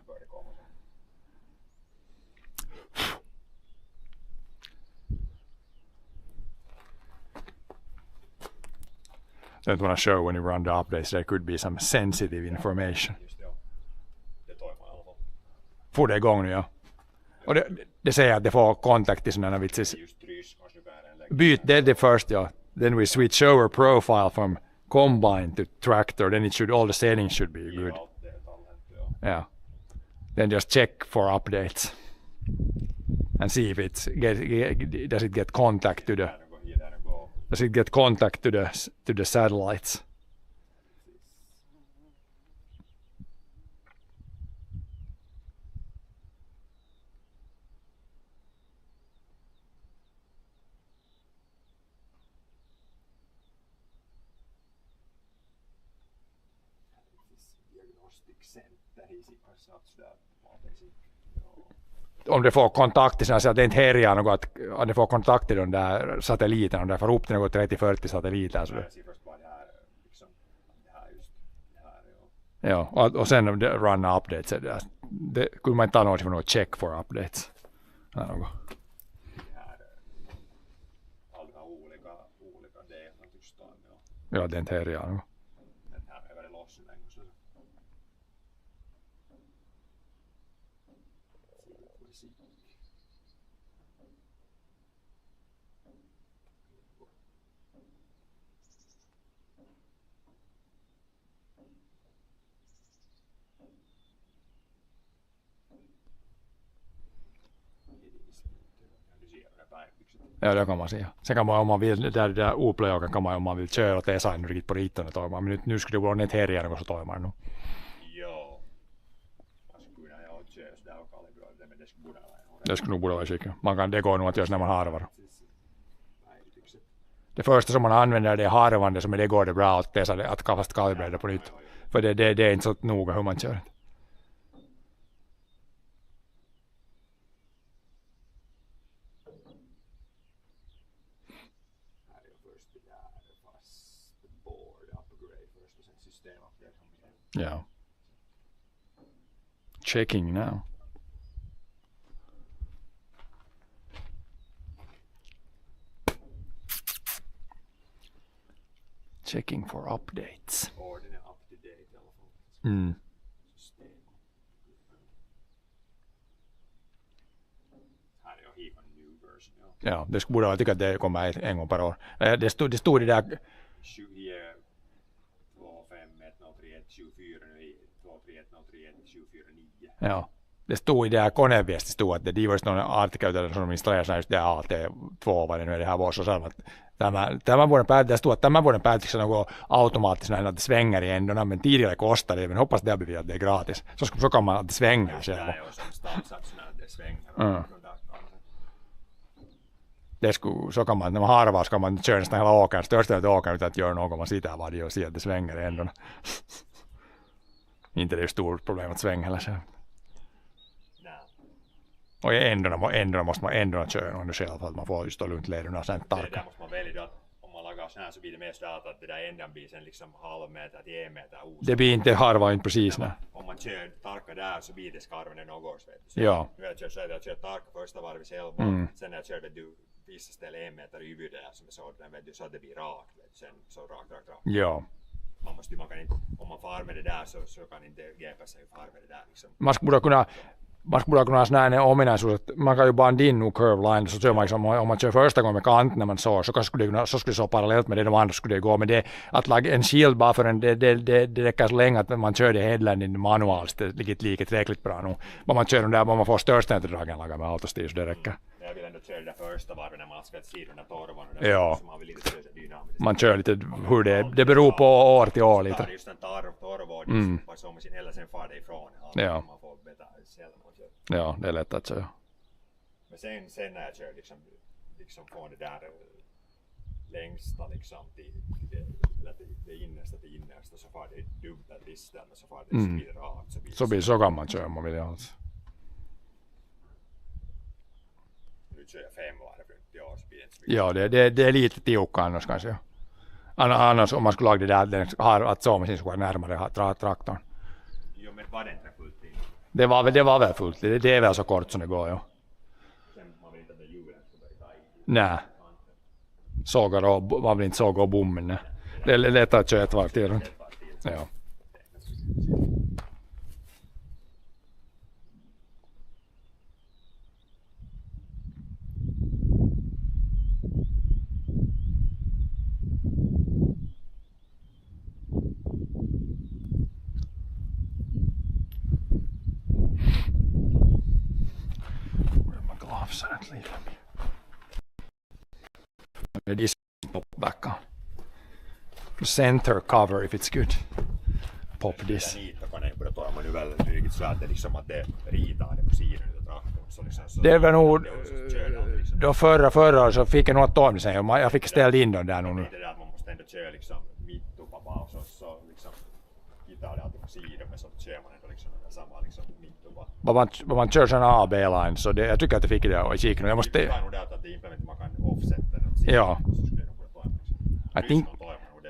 Don't want to show when you run the updates, there could be some sensitive information. Får det igång nu, ja. Och det säger att det får kontakt till sådana vitsis. Byt det först, ja. Then we switch over profile from combine to tractor, then all the settings should be good. Yeah. Then just check for updates and see if does it get contact to the satellites. Om det får kontakt till sådana, det är inte härjar något att det får kontakt till de där satelliterna, de får upp till något 30-40 satelliter. Så ja, och sen run updates. Det kunde man inte ta något för något check for updates. Något. Ja, det är inte härjar något. Ja, det kan man säga. Sen kan man om man vill, där oplöjaren kan man om man vill köra och testa en riktigt på ritan och toimia. Men nu skulle det vara ett härjärn kun se toimia nu. Joo. Skulle jag köra så där och kalibrera men det skulle borde vara. Det skulle nog borde vara skickligt. Man kan det gå nog att göra när man harvar. Det första som man använder det är harvande, som det går det bra att testa det, att fast kalibrera på nytt. För det är inte så noga hur man kör. Ja. Checking now. Checking for updates. Mm. Ja, det borde jag tycka att det kommer en gång per år. Det stod det där. 2.5.1.03.24.24.9. Ja, det stod i det här koneviesti stod att det var någon artikel som installerade just det AT2 vad det nu är det här var så själv att tämän vuoden päätös stod att tämän vuoden päätöksessä något automatiskt när det svänger i ändorna men tidigare kostade det men hoppas det har blivit att det är gratis. Så kan man att det svänger själv. Det är ju som standardsatsen att det svänger. Det skulle, så kan man, när man harvar ska man köra nästan hela åkern, största av åkern utan att göra något, man sitter varje och ser att det svänger i ändorna. Inte det är ett stort problem att svänga heller själv. Och i ändorna måste man ändorna köra under själv för att man får just då luntledorna sen tarka. Det där måste man välja att om man lagar så här så blir det mest att det där ändan blir sen liksom halv meter till 1 meter os. Det blir inte harva inte precis när. Om man kör tarka där så blir det skarven något. Ja. Nu jag kör tarka första varvet själv sen när jag körde du vissa ställen 1 meter över där som är så att det blir rakt. Sen så rakt. Ja. Man kan inte, om man far med det där så kan inte GPS far med det där liksom. Man skulle kunna ha sån ominaisuus, att man kan ju bara din curve line, så kör man liksom, om man kör första gången med kant när man så skulle det så parallellt med det de andra skulle det gå, men det att lägga en shield bara för en, det räcker så länge att man kör det headlanding manuellt, det ligger lika tillräckligt bra nu. Bara man kör där, man får största dragen laga med autostil så det räcker. Jag vill ändå köra det första varvet när man ska se de där torvarna ja. Så man vill lite köra dynamiskt. Man kör lite hur det beror på år till år lite. Just en torvård som sin eller sen far det ifrån. Ja. Man får beta sällan och köra. Ja, det är lätt att köra. Men sen när jag kör liksom från det där längsta liksom till det innersta så far det dubbelt istället så far det så rakt så kan man köra om man vill alls. Nu kör jag 5 varv runt i år så blir det inte så mycket. Ja, det är lite tjocka annars kanske. Ja. Annars om man skulle laga det där att sågmaskinen skulle vara närmare traktorn. Jo, men var det inte fullt in? Det var väl fullt. Det är väl så kort som det går, ja. Sen man vill inte att det hjulen ska börja ta i. Nej. Sågar och man vill inte såga och bommen. Nej. Det är lättare att köra ett varv till runt. Ja. This pop back on. Center cover if it's good. Pop this. Niittokoneen borde toimia nu väldigt riktigt så att det liksom att det ritar det på sidan av traktorn. Så liksom så det är väl nog då förra så fick jag nog toimia sen. Jag fick ställa in den där nu. Det där att man måste ändå köra liksom mitt uppe bara så liksom hittar det alltid på sidan men så kör man ändå liksom samma liksom mitt uppe. Man kör sån A-B-line så jag tycker att det fick det och kikna. Jag måste det nog det att det implementerar man kan offsetta den. Ja. Så skulle det nog borde toimia.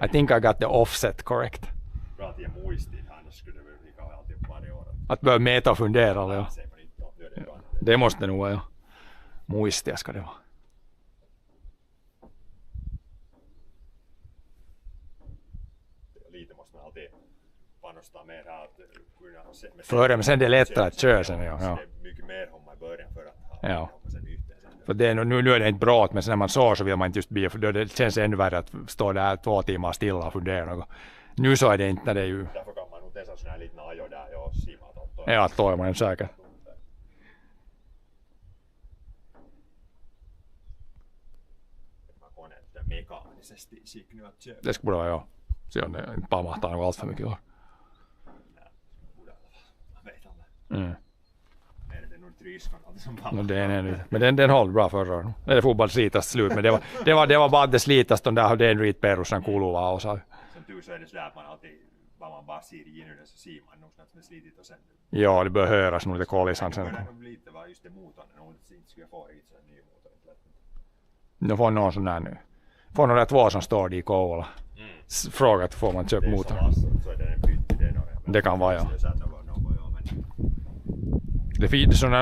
I think I got the offset correct. Bra att jag muistin, annars skulle det väl lika alltid varje år. Att börja mäta och fundera. Ja. Det måste nog vara, ja. Muistia ska det vara. Lite måste man alltid panostaa mer här att kunna... Före, men sen det är lättare att köra sen. Ja. Det är mycket mer homma i början för att ha sen yhteen. För det är, nu är det inte bra, men när man så vill man inte just bli, för det känns ännu värre att stå där 2 timmar stilla och fundera något. Nu så är det inte, när det är ju... Därför kan man nog testa sådana här liten ajo där och simat att... Ja, toivon en säkert. Man koneet mekaanisesti sikny att köra. Det skulle vara, ja. Se on inte pamahtaa något allt för mycket år. Man vet aldrig. Men det är nog inte ryskan alltid som bara. No, den är lite. Men den höll bra förra året. Det får bara slitas slut. Men det var bara att det slitas de där den ritperusen kuluva och så. Som tur så är det sådär att man alltid, vad man bara ser i nu så ser man nog att det är slitit och sen. Ja, det bör höras nog lite kollisan sen. Det börjar lite vara just det motorn, nog inte skulle jag få hit så en ny motor. Nu får någon sån här nu. Får några två som står där i Kouvola. Fråga att får man köpa motorn. Så är det en bytte det några. Det kan vara, ja. Det är så att det var något, ja,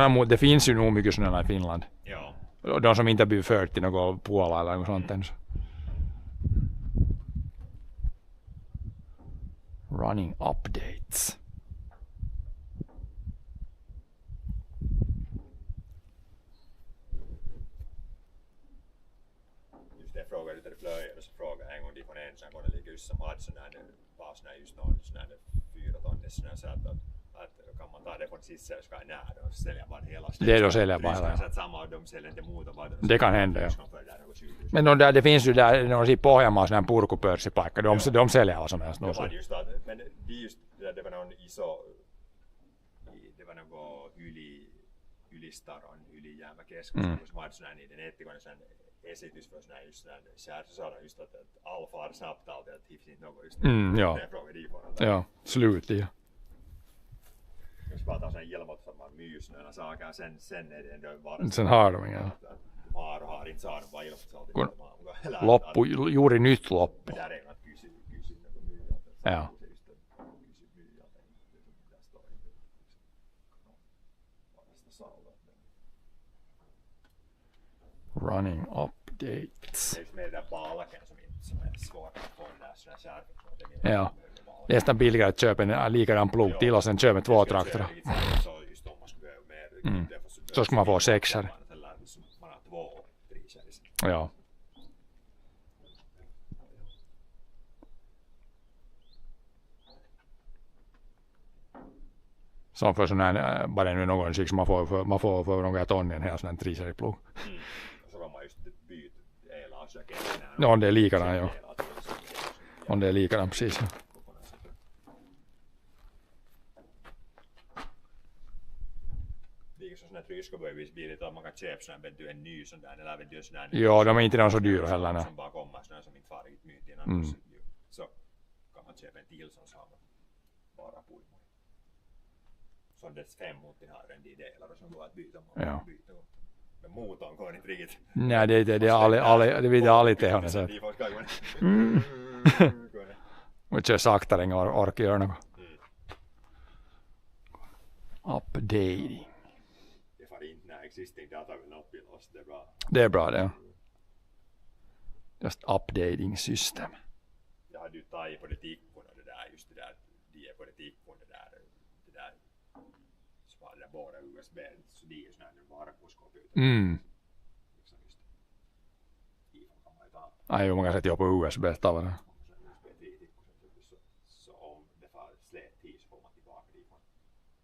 men Det finns ju nog mycket sådana i Finland. ja. Och de som inte har blivit fört till något Puola eller något sånt än. Running updates. Just det, jag frågade lite flöjor och så frågade jag en gång de från en sån gång det ligger just som hade sån här bara sån här just någon sån här 4 ton sån här så att kan man ta det från sista och ska jag nära och sälja bara hela Det är då sälja bara hela, ja. så att samma av dem säljer inte motor bara. Det kan hända, ja. Men de där, det finns ju där, när de ser Pohjanmaa sån här purkupörssipaikka, de säljer vad som helst. Det var just att, men det var någon iso, det var något Ylistaron, Ylijäämäkeskus, som hade sån här niiden ettikon sen esitys för sån här just sån här så sa de just att Alfa har snabbt alltid att hifs inte något just ja. det frågade de på. Ja, slut ja. Jos bara tar sen ilmoittamaan myys näillä saakään, sen är det ändå varsin. Sen har de inga. Har inte saanut vaan ilmoittamaan. Kun loppu, juuri nyt loppu. Men där är något kysy något myyjältä. Ja. Kysy myyjältä. Mitä står inte. Varasta salva. Running updates. Det är med där balken som är svårt att få den där såna kärpor. Ja. Det är nästan billigare att köpa en likadan plog till och sen köpa 2 traktorer. Så ska man få 6 här. Ja. Som för sån här, bara nu någon skick som man får för några ton en hel sån här tricerplog. Så kan man just byta elansöken. Ja, om det är likadan, ja. Om det är likadan, precis. Sådana tryskor börjar bli lite att man kan köpa sån här en ny sån där eller vet du sån där. Ja, de är inte så dyra heller. Nej. Som bara kommer sån här som inte far riktigt mycket innan. Så kan man köpa en till som har bara puimor. Som dess 5 mot har en de delar som går att byta. Ja. Men motorn går inte riktigt. Nej, det blir aldrig tehonnut. Mutta kör saktare än orkar göra något. Updating. Det får inte när existing data vill upp i oss, det är bra. Det är bra det. Just updating system. Jag hade ju tagit på det tickon och det där, just det där, de är på det tickon, det där, som har det där båda USB, så de är sån här varuskåp ut. Liksom just, ifrån kan man ju ta. Ai joo, mä käsin jopa USB-tavara. Så om det får slät tid så får man tillbaka dit.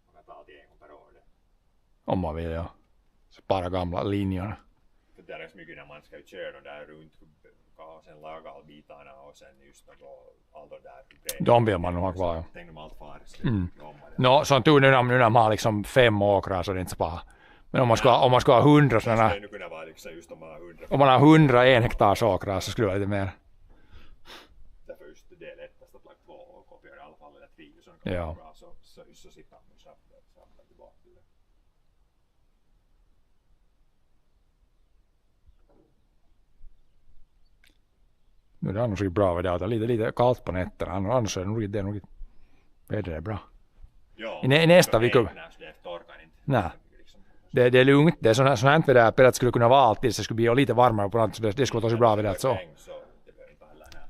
Man kan ta det en gång per år. Om man vill, ja. Spara gamla linjerna. För där är så mycket när man ska köra de där runt och sen laga alla bitarna och sen just allt det där. De vill man nog ha kvar, ja. Tänk om allt far. No, se on tur nu när man har liksom 5 åkrar så det är inte så paha. Men om man ska ha 100 sådana... Det kunna vara liksom just om man har 100. Om man har 100 enhektars åkrar så skulle det vara lite mer. Därför just det är lättast att lägga 2 och kopiera i alla fall eller 3 så kan ja. vara bra så sitter man och samlar tillbaka till det. Nu är det annars bra vad det är. Lite kallt på nätterna. Annars är det nog vädret är bra. Ja, nästa vecka. Det torkar inte. Nej. Det är lugnt. Det är sånt här inte där att skulle kunna vara alltid. Så det skulle bli lite varmare på natten. Det skulle vara så bra vid det. Så.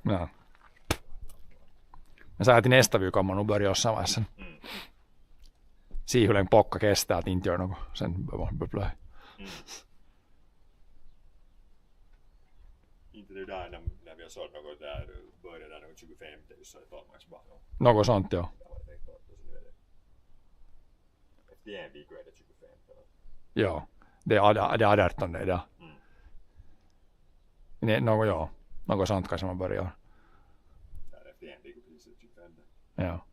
Ja. Men så här till nästa vecka kan man nog börja jossain vaiheessa. Se hur länge pokka kestää att inte göra något. Sen börjar Inte det där när vi har sålt något där började där något 25 så är det talmaks bara. Något sånt, ja. Efter en vecka är det 25. Ja, det är 18 det där. Något sånt kanske man börjar. Där efter en vecka blir det 25. Ja.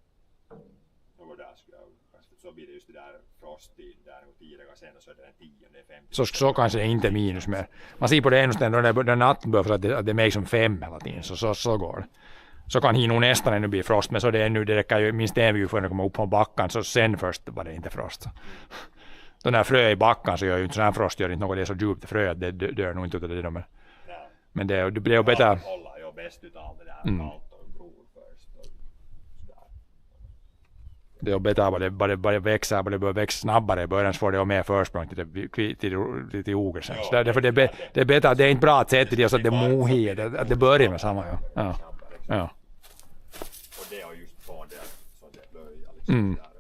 Något där skulle jag kanske så blir det just det där frosttid där och 10 dagar sen och så är det den 10-15. Så kanske det inte är minus mer. Man ser på det ännu när natten börjar för att det är mer som 5 hela tiden. Så går det. Så kan nog nästan ännu bli frost, men så det räcker ju minst en vecka för att komma upp på backen, så sen först var det inte frost. Då när frö i backen så gör ju inte sån här frost, gör inte något, det är så djupt frö att det dör nog inte utav det. Men det är ju bättre. Hålla ju bäst utav det där kallt och gror först. Och sådär. Det är bättre bara det växer, bara det börjar växa snabbare i början så får det ju mer försprång till ogre sen. Så därför det är bättre att det är inte bra att sätta det så att det mohir, att det börjar med samma. Ja. Ja. Och det har just från det så det börjar liksom där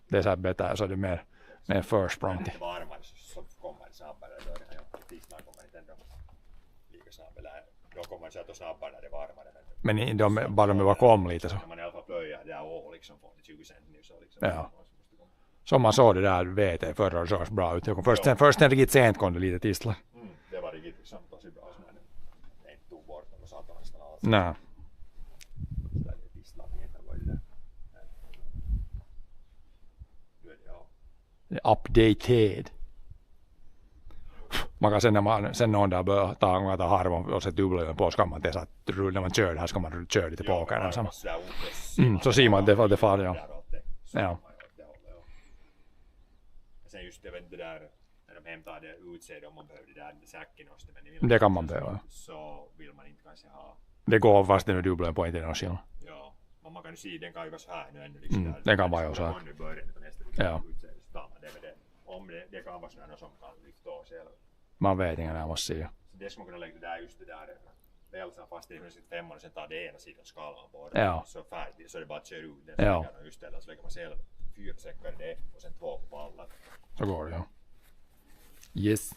Det är så här bättre, så det är mer försprång till. varmare så kommer det snabbare. Tisdagen kommer inte ändå lika snabbt. Eller då kommer det så snabbare när det är varmare. Men bara de bakom lite så. När man i alla fall plöjar där och liksom får det 20 cent nu så liksom. Ja. Som man såg det där vete förra året så bra ut. Först en riktigt sent kom det lite tistlar. Det var riktigt liksom tosi bra sån här. Det inte tog bort något satanasta alls. Nej. Där det tistlar inte var ju det. Nu är det ja. Updated. Man kan sen när någon där börjar ta harvon och se dubbla på så kan man testa att när man kör här ska man köra lite tillbaka eller samma. Så ser man att det far ja. Ja. Sen just det där när de hämtar det utsäde om man behöver det där säcken och men Det kan man behöva. Så vill man inte kanske ha. Det går fast det är dubbla på inte någon skillnad. Ja, men man kan ju se den kan ju vara så här nu ännu liksom där. Den kan vara ju så här. Ja. Om det kan vara sådana som kan lyfta av själv. Man vet inte när man måste se. Så det ska man kunna lägga det där just det där välsan fast det är 5 och sen tar det ena sidan skalan på det. Ja. Så färdigt så är det bara att köra ut den Ja. och just det så lägger man själv 4 säckar det och sen 2 på alla. Så går det ja. Yes.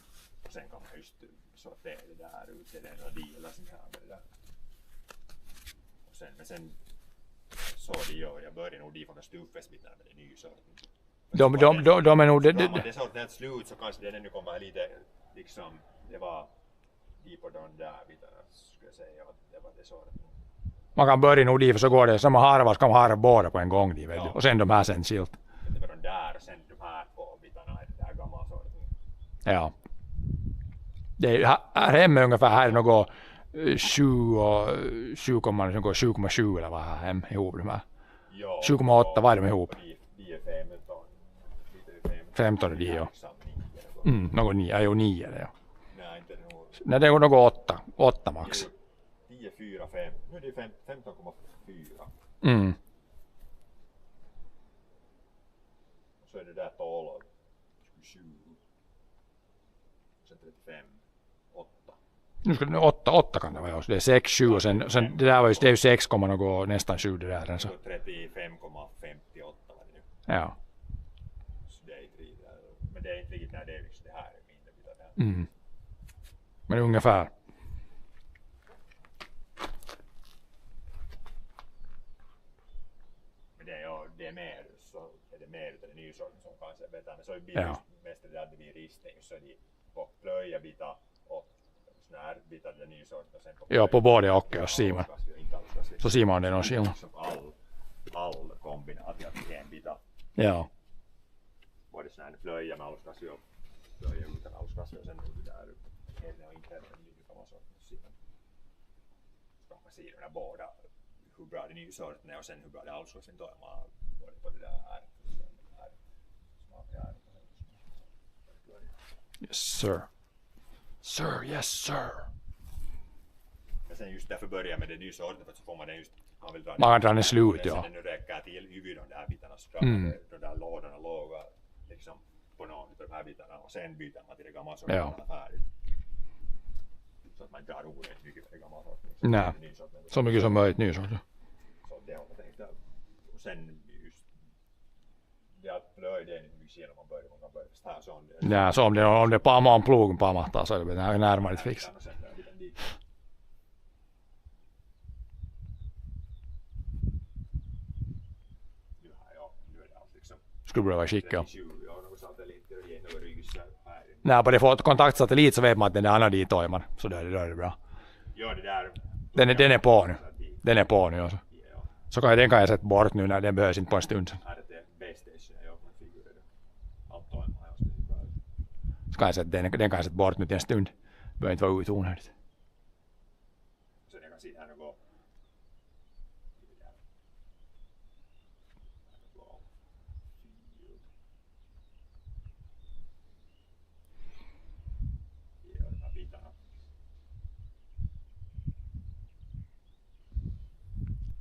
Och sen kan man just sortera det där ut till den och deala sin här med det där. Och sen, men sen så det gör jag börjar nog de från den stuffesbiten med det nya sorten. De är nog det sorten är slut så kanske det ännu kommer lite liksom det var de på de där bitarna skulle jag säga att det var det sorten. Man kan börja nog för så går det samma harva ska man harva båda på en gång vet du. Och sen de här sen skilt. Det var de där och sen de här på bitarna är det där gamla sorten. Ja. Det är här hemma ungefär här är något 7,7 eller vad här hem ihop de här. 7,8 var de ihop. De är 15. 15 är de ja. Något 9, jo 9 det ja. Nej, inte nog. Nej, det är något 8 max. 10, 4, 5. Nu är det 15,4. Och så är det där 12, 27. Sen 35, 8. Nu ska det 8 kan det vara. Det är 6, 7 och sen det där var ju det är ju 6, något nästan 7 det där så. 35,58 var det nu. Ja. Så det är inte riktigt. Men det är inte riktigt när det är liksom det här är mindre bitar där. Men ungefär. Men det är mer så är det mer utav den nya sorten som kanske är bättre. Men så blir Ja. just mest det där det blir ristning så är det på plöja bitar och sån här bitar den nya sorten och sen på Ja, på både och och Simon. Så ser man det någon skillnad. All kombination till en bita. Ja. Både sån här plöja med aluskasvi och plöja utan aluskasvi och sen det där henne och inte den nya gamla sorten. Så kan man se de där båda hur bra den nya sorten är och sen hur bra det är aluskasvin då är man både på det där här smakar här. Yes sir. Sir, yes sir. Men sen just därför börjar med det nya sorten för så får man den just man vill dra Man kan dra den slut ja. Sen nu räcker till huvud de där bitarna så drar man de där lådorna låga liksom på någon av de här bitarna och sen byter man till det gamla sorten Ja. färdigt. Så att man drar oerhört mycket med det gamla sorten. Nej. Så mycket som möjligt ny sorts. Så det har man tänkt att och sen just det att plöja det är inte mycket när man börjar fast här så om det Nej, så om det pamar om plogen pamahtaa så är det närmare ett fix. Skulle behöva skicka. Nej, bara det får kontaktsatellit så vet man att den där andra dit tojmar. Så då är det bra. Ja, det där. Den är på nu. Den är på nu alltså. Så kan den kan jag sätta bort nu när den behövs inte på en stund. Är det B-station jag jobbar med figurer? Allt on jag måste bara. Så kan jag sätta den kan jag sätta bort nu till en stund. Behöver inte vara ute onödigt. Så jag kan se här och gå.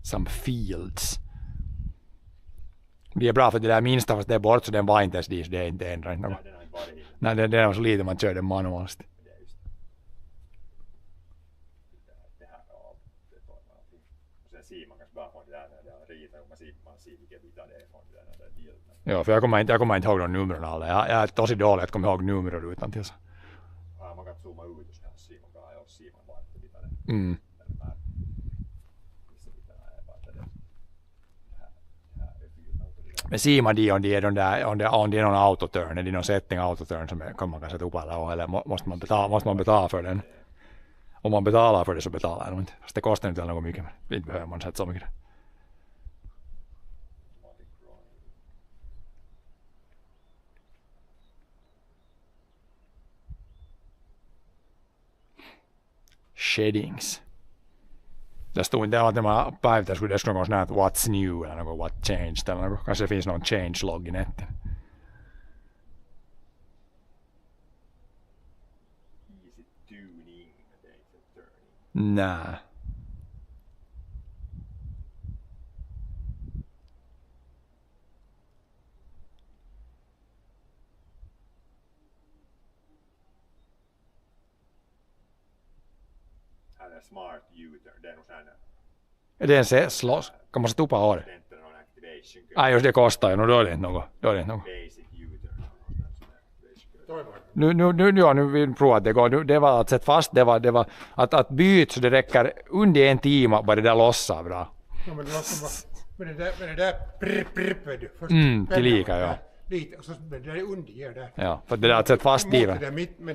Some fields. Det är bra för det där minsta fast det är bort så den var inte ens dit så det är inte ändrat något. Den har inte varit i. Nej, den var så lite man kör den manuellt. Det är just det här av det tar man allting. Och sen ser man kanske bara från det där när det är ritat och man ser vilka bitar det är från det där när det är bilden. Ja, för jag kommer inte ihåg de numren alla. Jag är tosi dålig att komma ihåg nummer utan till så. Ja, man kan zooma ut och sen ser man bara och ser man bara inte bitar det. Mm. Men ser man de om det är de där om det är någon autoturn eller någon setting autoturn som kan man kanske sätta upp alla eller måste man betala för den. Om man betalar för det så betalar man inte. Fast det kostar inte något mycket men inte behöver man sätta så mycket. Sheddings. Det stod inte att man päivittäin skulle det någon sån här what's new eller något what changed eller något. Kanske det finns någon change-log i netten. Easy tuning, det är inte turning. Nää. Här är smart U-turn, det är nog sån här. Är det en se slåss? Kan man sätta upp av det? Det är inte någon activation. Nej, jos det kostar ju, no då är det inte något. Då är det inte något. Basic U-turn. Nu vi provar att det går. Det var att sätta fast, det var att byta så det räcker under en timme bara det där lossar bra. Ja, men det där prr, vet du. Först till lika, ja. Lite, och så med det där under där. Ja, för det där att sätta fast diven. Med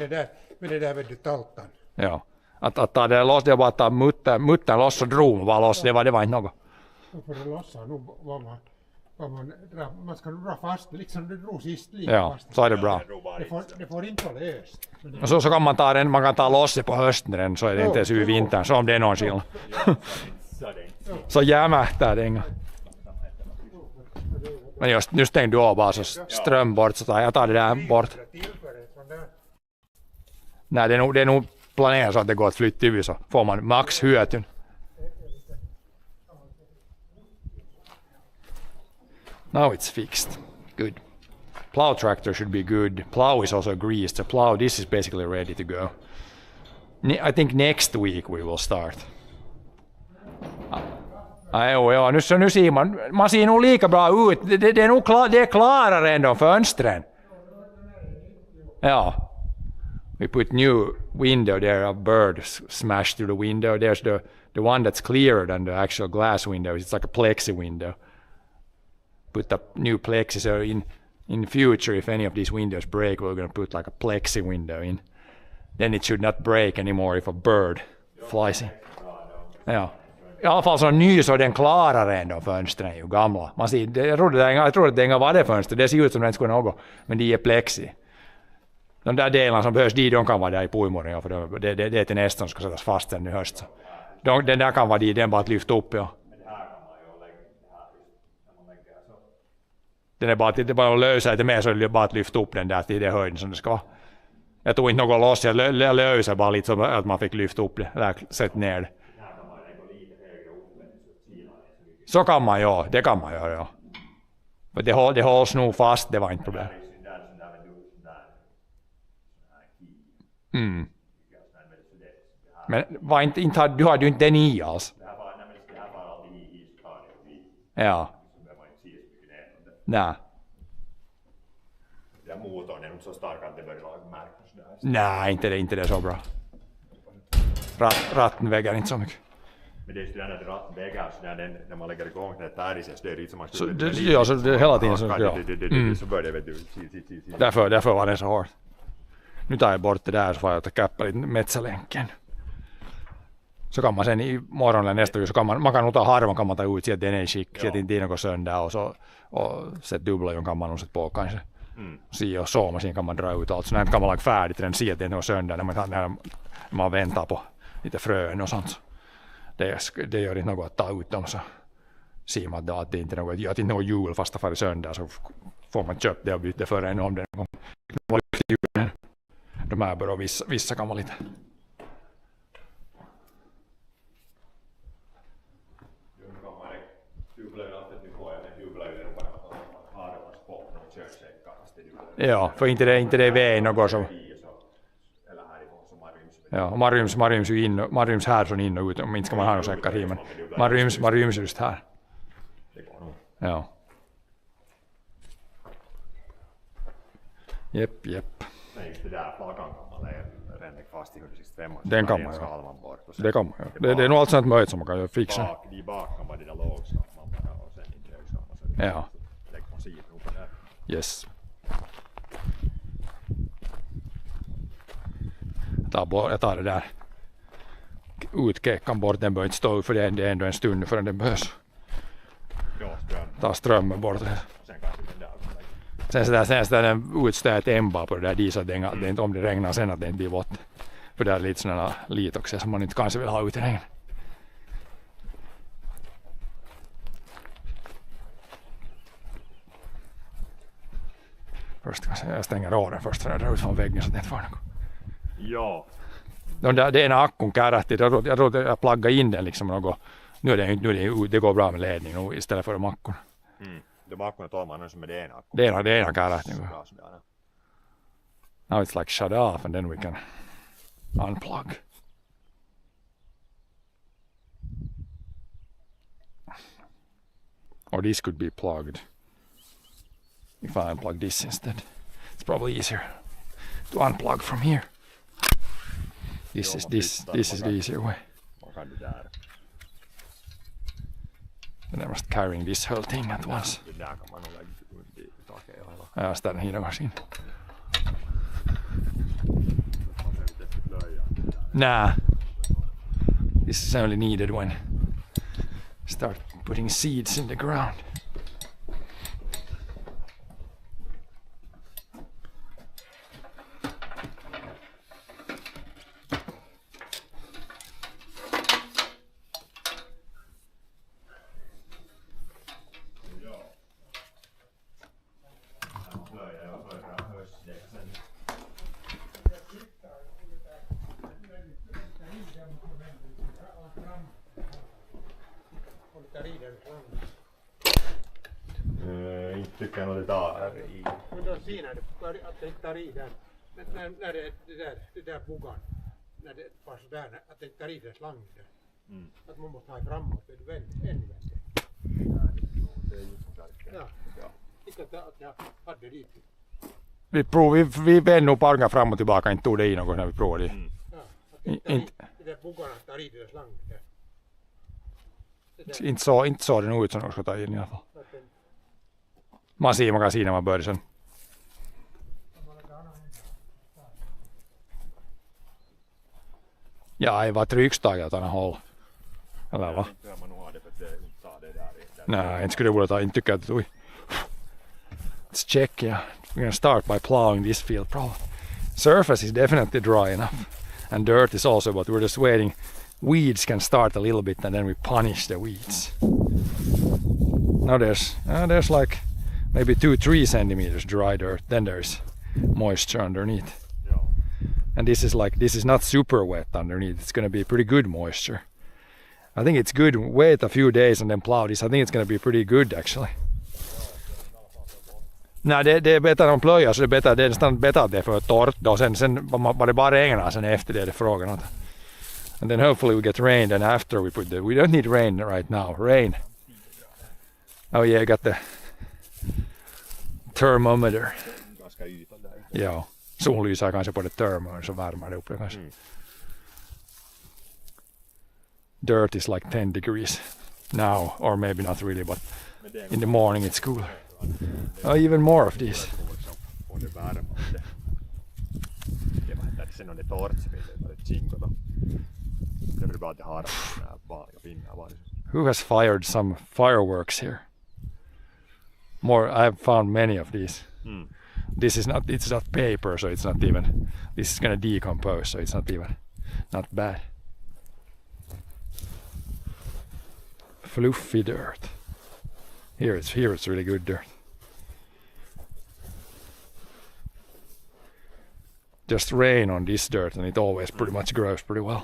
det där vet du, taltan. Ja. Att ta det loss, det var bara att ta muttern loss och drog bara loss, det var inte något. Då får det lossa nu man ska dra fast det liksom du drog sist lika Ja, fast. så är det bra. Det får inte vara löst. Och så kan man kan ta loss det på hösten så är det inte ens i vintern, så om det är någon skillnad. Så jämähtää det inga. Men just nu stängde du av bara så ström bort så jag tar det där bort. Nej, det är nog planerat så att det går att flytta över så får man max hyötyn. Now it's fixed. Good. Plow tractor should be good. Plow is also greased. So plow, this is basically ready to go. I think next week we will start. Ja, nu ser man ser nog lika bra ut. Det är nog det är klarare än de fönstren. Ja. We put new window there, a bird smashed through the window. There's the one that's clearer than the actual glass window. It's like a plexi window. Put up new plexi, so in future if any of these windows break we're going to put like a plexi window in. Then it should not break anymore if a bird flies in. Ja. I alla fall så ny så är den klarare än de fönstren ju gamla. Man ser, jag tror att det inga var det fönster, det ser ut som den skulle något, men de är plexi. De där delarna som behövs, de kan vara där i pojmorgon, för det är till nästan ska sättas fast sen i höst. Den där kan vara den bara att lyfta upp, ja. Den är bara att lösa lite mer så är det bara att lyfta upp den där till det höjden som det ska vara. Jag tog inte något loss, jag löser bara lite så att man fick lyfta upp det, eller sätta ner det. Så kan man göra, det kan man göra, ja. För det hålls nog fast, det var inte problem. Mm. Men var inte, du hade ju inte den i alls. Ja. Nej. Ja, motorn är inte så stark att det börjar märkas där. Nej, inte det så bra. Ratten väger inte så mycket. Men det är ju att ratten väger så när man lägger igång det där i sig, det är lite som man skulle... Ja, så det hela tiden så... Ja. Så börjar det, vet du... Därför var det så hårt. Nu tar jag bort det där så får jag ta kappa lite metsälänken. Så kan man sen imorgon eller nästa år så kan man kan nog ta harvan kan man ta ut så att den är i skick. Så att inte är något sönder och sätta dubbla kan man nog sätta på kanske. Si och såmasin kan man dra ut allt. Så näin kan man laga färdigt den si att det är något sönder när man väntar på lite frön och sånt. Det gör inte något att ta ut dem så ser man att det inte är något hjul fast det faller sönder så får man köpa det och byta före en om den var hjulen. De här bara vissa kan vara lite. Ja, för inte det är väg något som. Ja, man ryms ju in, man ryms här från in och ut, om inte ska man ha någon säckar i, men man ryms just här. Ja. Jepp. Nej, just det där flaggan kan man ränna fast i 165. Den kan man ja. Det kan man ja. Det är nog allt sånt möjligt som man kan fixa. De bak kan vara de där lågskapman bara och sen inte högskapman. Så ja. Lägger man sidan uppe där. Yes. Jag tar det där utkeckan bort, den behöver inte stå för det är ändå en stund förrän den behövs. Ja, ström. Ta strömmen bort. Sen kanske den där. Sen så den utstöt enbart på det där dis att det inte om det regnar sen att det inte blir vått. För det är lite sådana lit också som man inte kanske vill ha ut i regn. Först kanske jag stänger av den först när jag drar ut från väggen så att det inte får något. Ja. Det ena akkun kärähti, jag tror att jag plaggade in den liksom något. Nu är det går bra med ledning nu istället för mackun. De akkorna tar man som med det ena akkun. Det ena kärähti. Now it's like shut off and then we can unplug. Or this could be plugged. If I unplug this instead. It's probably easier to unplug from here. This is the easier way. Man kan det där. And I'm just carrying this whole thing at once. Det där kan man nog lägga ut i taket ja hela. Ja, ställer hit kanske in. Nah. This is only needed when start putting seeds in the ground. Inte tycker jag nog det där i. Men då siinä att det tar i där. När det där buggan. När det var sådär att det tar i den slangen där. Att man måste ha framåt. Det är ännu vänster. Ja. Inte att jag hade dit. Vi vände nog parken fram och tillbaka, inte tog det i något när vi provade. Ja. Att det där buggan tar i den slangen där. Inte så det nog ut som de ska ta in i alla fall. Man kan se när man börjar sen. Ja, ei vaan tryckstag åt andra håll. Eller va? Nej, inte skulle det vara inte tycker att let's check, yeah. We're gonna start by plowing this field probably. Surface is definitely dry enough. And dirt is also, but we're just waiting. Weeds can start a little bit and then we punish the weeds. Now there's like maybe 2-3 centimeters dry dirt. Then there's moisture underneath. And this is not super wet underneath. It's going to be pretty good moisture. I think it's good. Wait a few days and then plow this. I think it's going to be pretty good actually. Nej, det är bättre än plöja så det är nästan bättre att det är för torrt då. Sen var det bara regnar sen efter det är frågan. And then hopefully we get rain then after we put we don't need rain right now. Rain. Oh yeah, I got the thermometer. Ja, solen lyser kanske på det thermometer så värmer det upp det kanske. Dirt is like 10 degrees now, or maybe not really, but in the morning it's cooler. Oh, even more of these. Sen on ne tortsipit, että tsinkota. Det är väl bra att det har vanliga pinnar bara. Who has fired some fireworks here? More, I've found many of these. This is not, it's not paper, so it's not even, this is gonna decompose, so it's not even, not bad. Fluffy dirt. Here it's really good dirt. Just rain on this dirt and it always pretty much grows pretty well.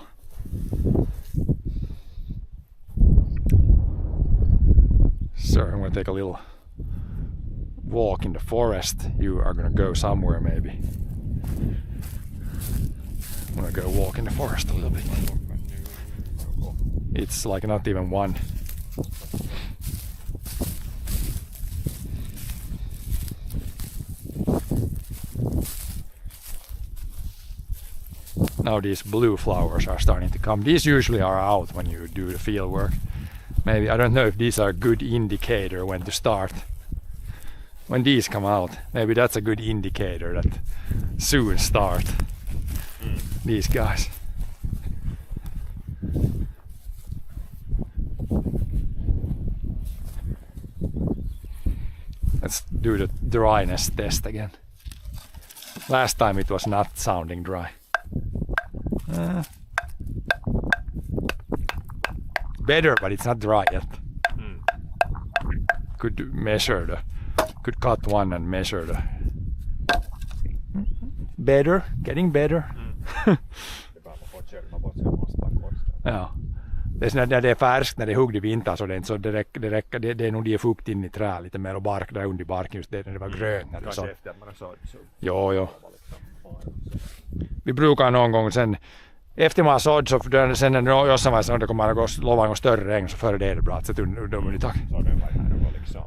So I'm gonna take a little walk in the forest. You are gonna go somewhere maybe. I'm gonna go walk in the forest a little bit. It's like not even one. Now these blue flowers are starting to come. These usually are out when you do the field work. Maybe, I don't know if these are a good indicator when to start. When these come out, maybe that's a good indicator that soon start. These guys. Let's do the dryness test again. Last time it was not sounding dry. Better, but it's not dry yet. Could measure could cut one and measure the. Better, getting better. Ja. Det är så när det är färskt, när det är hugg i vinter så det är inte så det är nog det är fukt in i trä lite mer och bark där under barken just det när det var grönt när det så. Efter att man har sått så. Jo. Vi brukar någon gång sen efter man har sådd så sen när jossain vaiheessa det kommer att gå lova någon större regn så före det är det bra att sätta under tak. Så det var här och liksom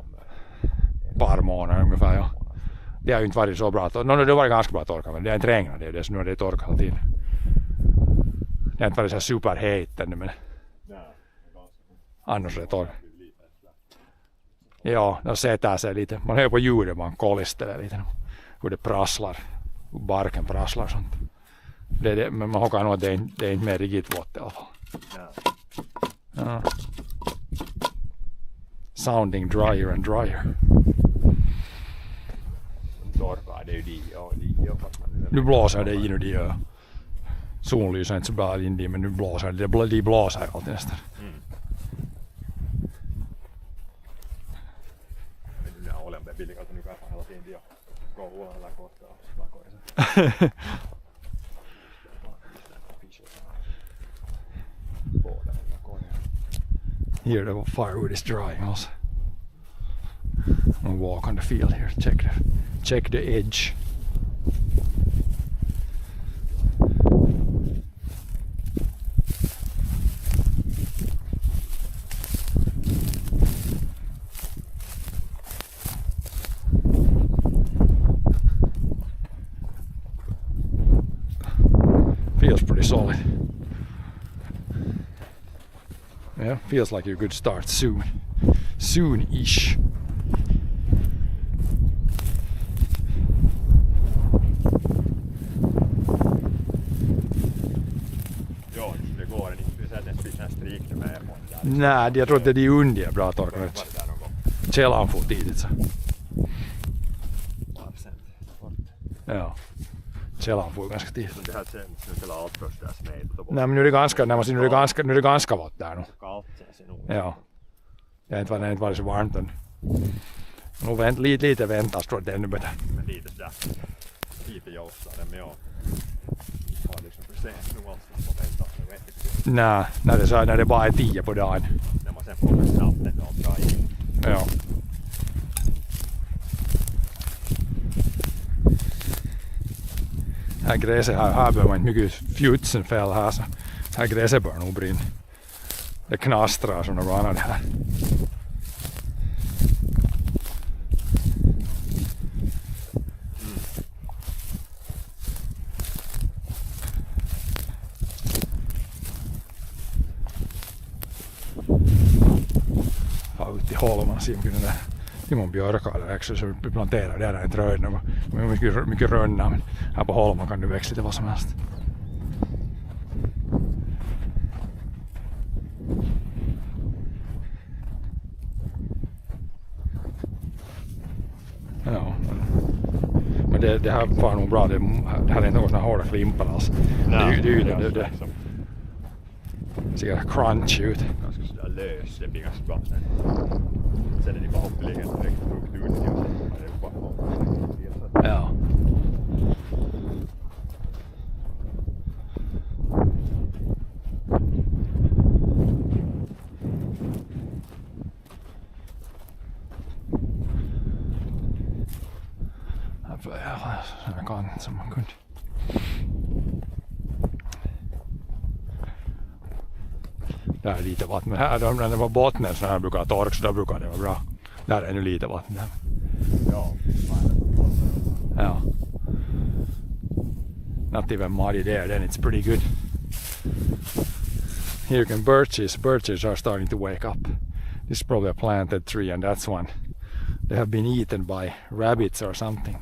Par månader ungefär, ja. Det har ju inte varit så bra. Det har varit ganska bra torka, men det har inte regnat. Det är det som nu har det torkat hela tiden. Det har inte varit så superhejt ännu, men annars är det torkat. Ja, de sätter sig lite. Man hör på ljudet, man kolisteller lite. Hur det prasslar. Hur barken prasslar och sånt. Det är det, men man hoppas nog att det är inte mer rigid vått i alla fall. Ja. Sounding drier and drier. torkar, det är ju de och Nu blåser det inuti och solen lyser inte så bra in i, men nu blåser det. De blåser alltid nästan. Nämä olemmat billikat on nykyään hela tiden ja koulua alla kohtaa vakoisa. Here the firewood is drying also. I'll walk on the field here, check the edge. Feels pretty solid. Yeah, feels like you could start soon. Soon-ish. Joo, det går inte. Sen det finns en strik med på där. Nej, jag tror att det är under bra torkat. Var det där någon gång? Källan får tidigt så. Ja. Källan får ganska tidigt. Det här sen nu till allt först där smält. Nej, men nu är det ganska vått där nu. Kallt sen nog. Ja. Det har inte varit så varmt än. Nog lite väntas tror jag det är ännu bättre. Men lite sådär. Lite jossare men jag har liksom för sent nu alls på vänta. Nej, när det bara är 10 på dagen. När man sen får snabbt det och dra in. Ja. Här gräset här behöver man inte mycket fjutsenfäll här så här gräset bör nog brinna. Det knastrar som något annat här. Ja, ute i holman ser man där. Timon björkar där också så vi planterar där inte röd något. Det är mycket rönna men här på holman kan du växla till vad som helst. det här var nog bra. Det hade inte några såna hårda klimpar alls. Det ser crunch ut. Ganska sådär lös, det blir ganska bra sen. Sen är det bara hoppeligen direkt frukt ut i och sen är det bara hopp. Ja. Jag kan som man kunde. Där är lite vatten, men här när det var botten så här brukar torka så då brukar det vara bra. Där är nu lite vatten där. Ja. Ja. Not even muddy there, then it's pretty good. Here you can birches are starting to wake up. This is probably a planted tree and that's one. They have been eaten by rabbits or something.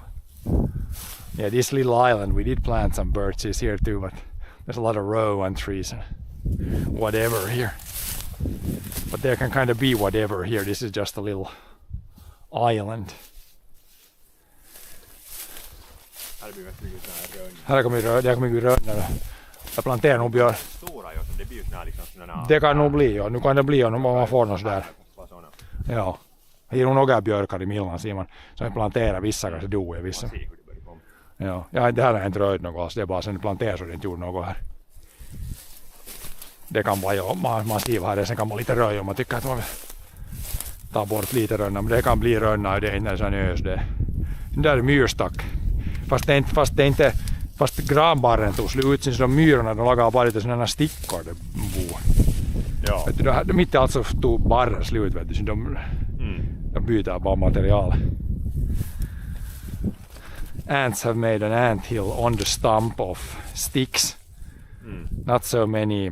Yeah, this little island, we did plant some birches here too, but there's a lot of rowan trees and whatever here. But there can kind of be whatever here. This is just a little island. Här blir det mycket sådana rönn. Här kommer ju rönnar. Jag planterar nog björk. Stora ju, det blir ju sådana liksom sådana. Det kan nog bli, ja. Nu kan det bli om man får något sådär. Ja. Det är nog några björkar i Millan, ser man. Så jag planterar vissa kanske dog vissa. Ja, det här är inte röjd något alls. Det är bara sen planterar så det inte gjorde något här. Det kan vara, ja, man stivar här. Sen kan man lite röja om man tycker att man vill ta bort lite rönna. Men det kan bli rönna och det är inte sån ös det. Den där är myrstack. Fast granbarren tog slut så de myrorna de lagar bara lite sådana stickor det bor. Ja. Vet du, mitt i allt så tog barren slut vet du, så de byter bara material. Ants have made an anthill on the stump of sticks. Not so many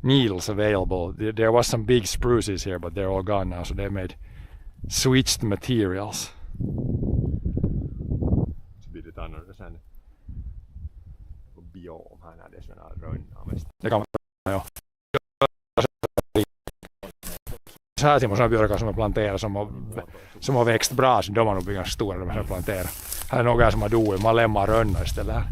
needles available. There was some big spruces here but they're all gone now so they made switched materials. Annorlunda sen biom här när det är sådana rönnar mest. Det kan man, ja. Så här ser man sådana björkar som är planterade som har växt bra så de har nog blivit stora de här planterade. Här är några som har dåligt, man lämnar rönnar istället här.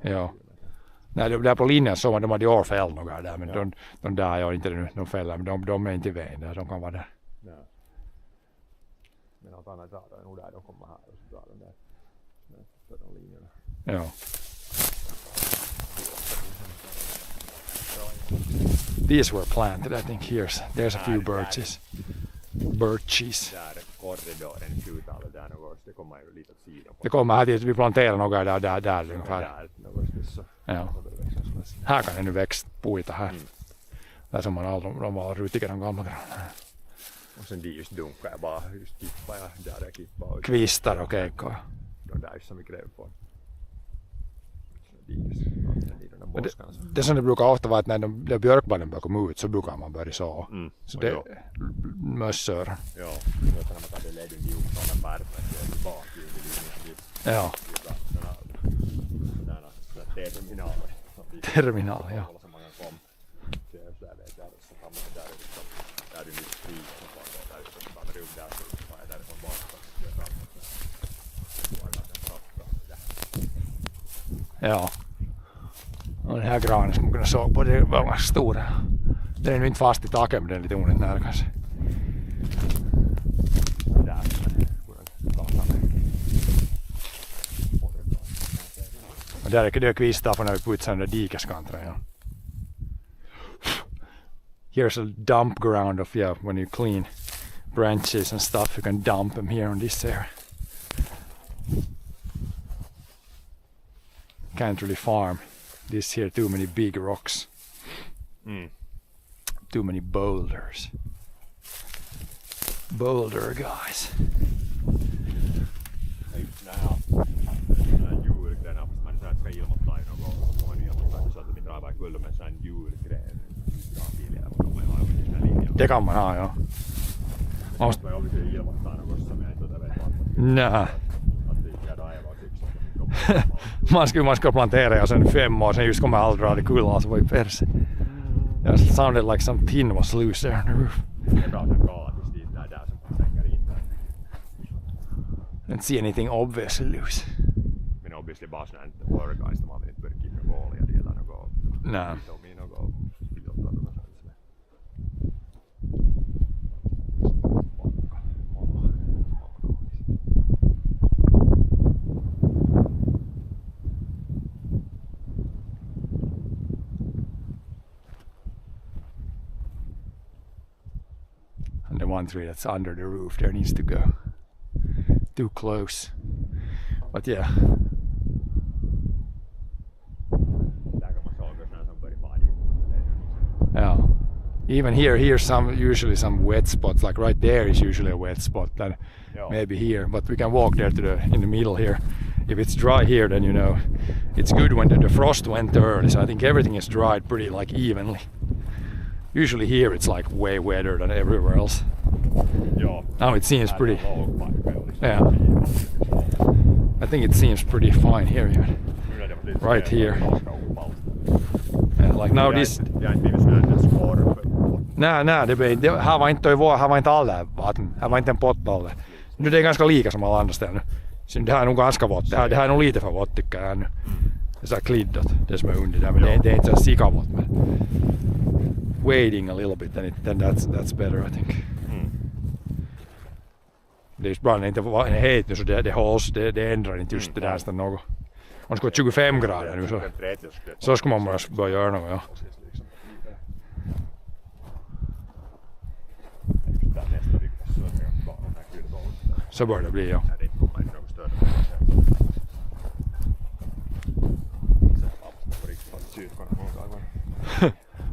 Ja. Nej, där på linjen så de hade årfäll några där men de där gör inte det nu, de fäller men de är inte i vägen där, de kan vara där. Men något annat drar de nog där, de kommer här och så drar de där för de linjerna. Ja. These were planted I think there's a few birches. Där korridoren slutar där någonstans, det kommer ju lite åt sidan. Det kommer här till vi planterar några där ungefär. Där någonstans så. Ja. Här kan det nu växa puita här. Där som man de var rutiga de gamla. Och sen de just dunkar jag bara just kippa ja där jag kippar. Kvistar och keikkor. De där som vi gräver på. Det som det brukar ofta vara att när björkbarnen börjar komma ut så brukar man börja så. Så det mössor. Ja, när man tar det ledden i sådana bärpar så tillbaka i ja. Terminal, ja. Ja. Och den här granen som man kunde såg på, det var ganska stora. Den är nu inte fast i taket men den är lite onödigt nära kanske. Och där är det kvistar för när vi putsar den där dikeskanterna. Ja. Here's a dump ground of when you clean branches and stuff you can dump them here on this area. Can't really farm this here, too many big rocks. Too many boulders. Boulder guys. Det kan man ha, ja. Nej. Man ska plantera och sen 5 år sen just kommer aldrig dra det kullar så var i perse. It sounded like some tin was loose there on the roof. Det är bra att han gratis dit där som man stänger in där. Don't see anything obviously loose. Men obviously bara sådana här organist, man vill inte börja kicka mål i det eller något. Nej. De är något filtar eller något sånt. And the one tree that's under the roof there needs to go. Too close. But yeah. Där kan man såga sådana som börjar vara i. Yeah. Even here's usually some wet spots. Like right there is usually a wet spot. Then Yeah. maybe here, but we can walk there in the middle here. If it's dry here, then you know it's good when the frost went early. So I think everything is dried pretty like evenly. Usually here it's like way wetter than everywhere else. Joo. Now it seems pretty. Lågpaikka oli. Yeah. I think it seems pretty fine here even. Right here. And like now this. Jag inte blivit sån här spår. Nej, det här var inte här var inte alla vatten. Här var inte en pott alla. Nu det är ganska lika som alla andra ställen. Så det här är nog ganska vått. Det här är nog lite för vått tycker jag nu. Det är så här kliddot, det som är under där. Men det är inte så sikavått. Men wading a little bit, then that's better I think. Det är just bra när det inte var het nu så det ändrar inte just det där sitä något. On det 25 grader nu så ska man börja göra något. Ja. Så bör det bli ja.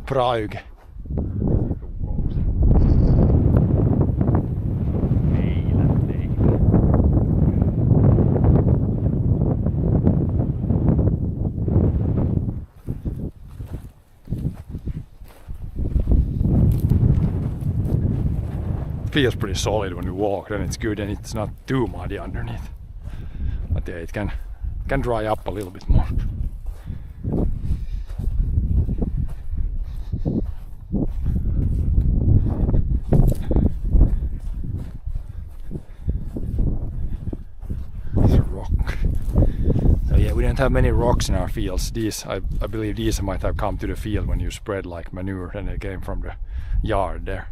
Prague. Feels pretty solid when you walk, then it's good and it's not too muddy underneath. But yeah, it can dry up a little bit more. It's a rock. So yeah, we don't have many rocks in our fields. These, I believe these might have come to the field when you spread like manure and they came from the yard there.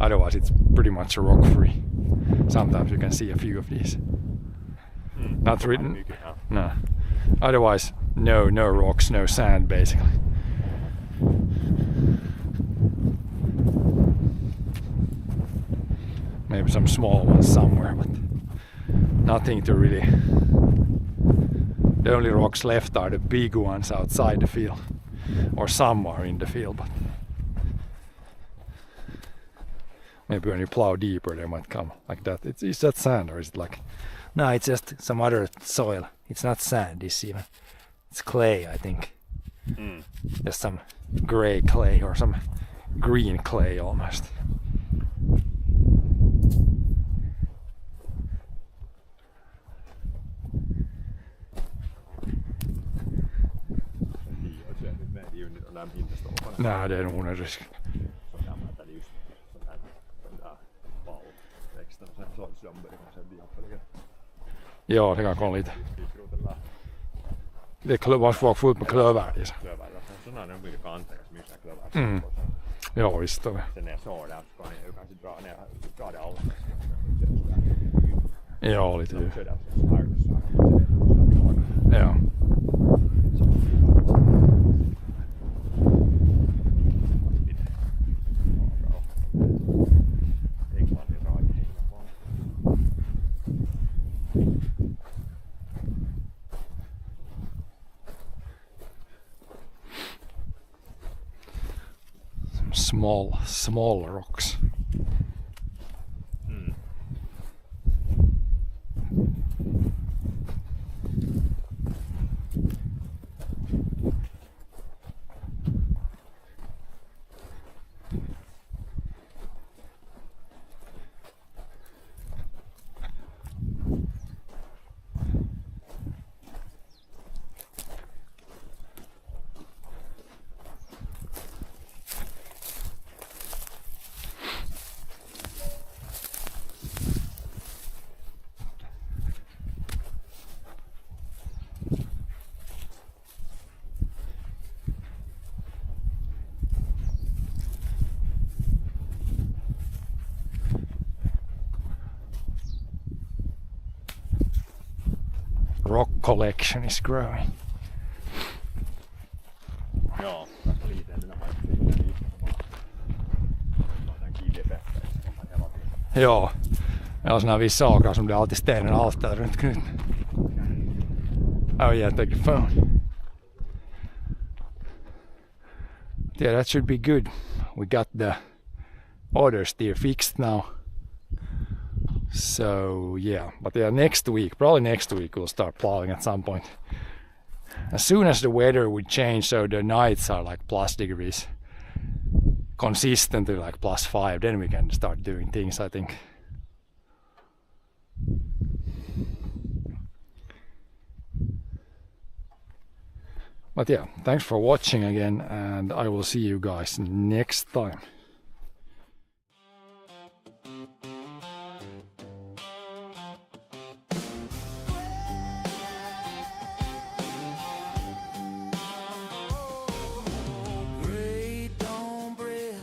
Otherwise it's pretty much rock free. Sometimes you can see a few of these. Not written. No. Otherwise no rocks, no sand basically. Maybe some small ones somewhere, but nothing to really. The only rocks left are the big ones outside the field. Or some are in the field, but maybe when you plow deeper they might come like that. Is that sand or is it like... No, it's just some other soil. It's not sand, it's clay, I think. Just some gray clay or some green clay almost. Nej, det är nog en risk. Ja, det kan komma lite. Det var fullt med klöver i sig. Sådana blir kanter som just klöver. Ja, visst. Sen när jag såg det så kan jag kanske dra det allt. Ja, lite ju. Ja. Ja. Some small rocks. collection is growing. Joo, tästä liiteenä vaikka siitä niin kivipeppejä. Ja, jag har såna här vissa saker som blir alltid stenen allt där runt knuten. Oh yeah, take your phone. Yeah, that should be good. We got the other steer fixed now. So yeah, but yeah, probably next week we'll start plowing at some point. As soon as the weather would change, so the nights are like plus degrees, consistently like +5, then we can start doing things, I think. But yeah, thanks for watching again, and I will see you guys next time. Great dawn bread,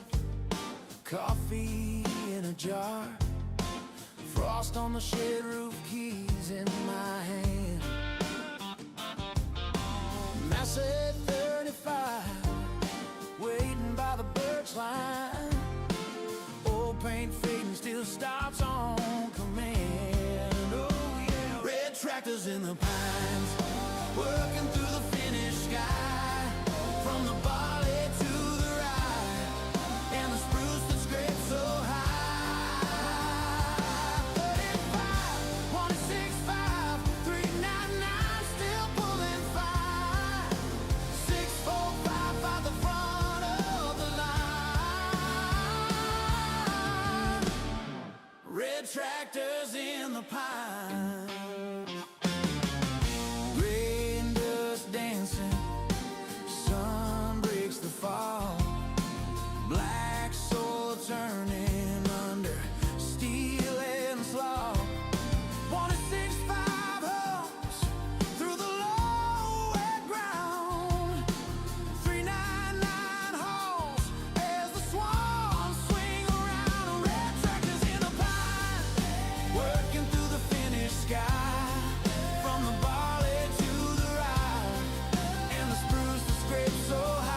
coffee in a jar, frost on the shed roof, keys in my hand. Massive 35, waiting by the birch line. Old paint fading, still stops on command. Oh yeah, red tractors in the pines, working through the finished sky. From the barley to the rye, and the spruce that scrapes so high. 35, 165, 399, still pulling fire. 645 by the front of the line. Red tractors in the pine. Rain dust dancing, sun breaks the fall. Black soil turning under steel and slaw. 165 homes through the low wet ground. 399 holes as the swans swing around. Red tractors in the pine, working through the finished sky. From the barley to the rye, and the spruce that scrapes so high.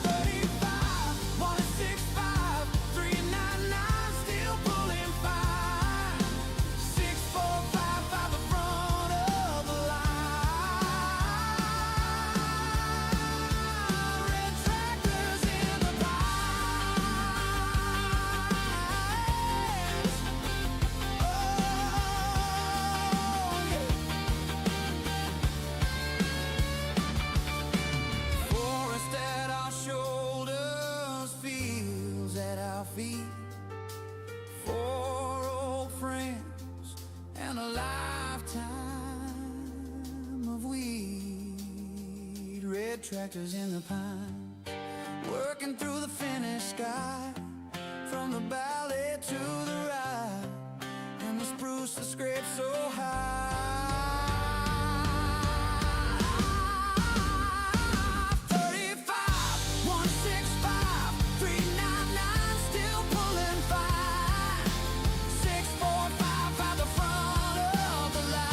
35, 165, 399, still pulling fire. 645 by the front of the line. Red tractors in the pines. Oh yeah. Forest at our shoulders, fields at our feet. 4 old friends and a lifetime of weed. Red tractors in the pine, working through the finished sky. From the valley to the rye, and the spruce that scrapes so high. 35, 165, 399, still pulling fire. 645 by the front of the line.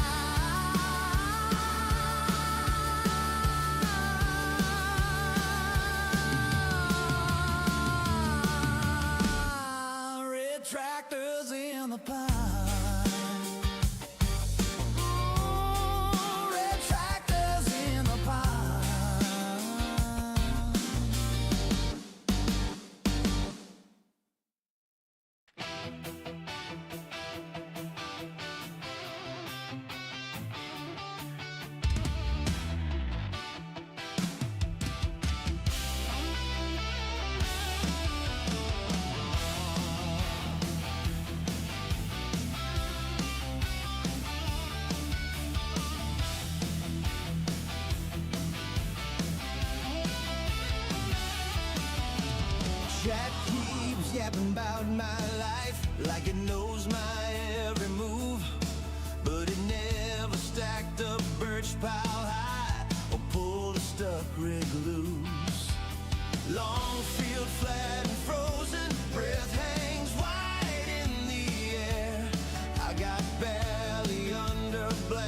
Red tractors in the pine. Ooh, red tractors in the pine. Chat keeps yapping about my life like it knows my every move, but it never stacked up birch pile high or pulled a stuck rig loose. Long field flat and frozen, breath hangs wide in the air. I got belly under black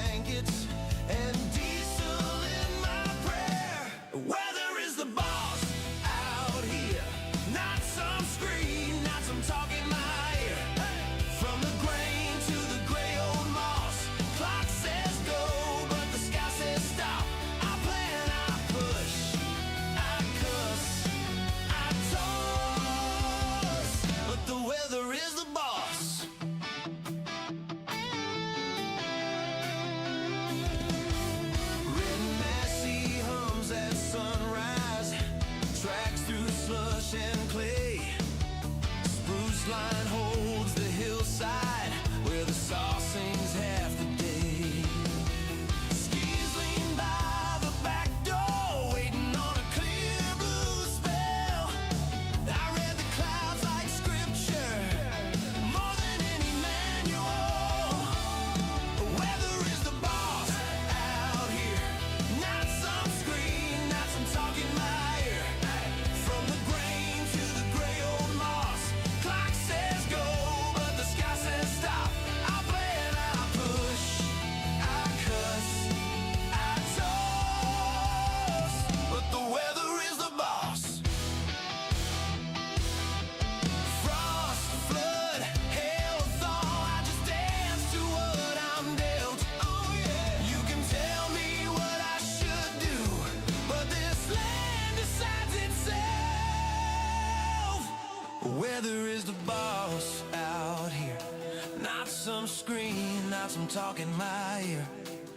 got some talk in my ear.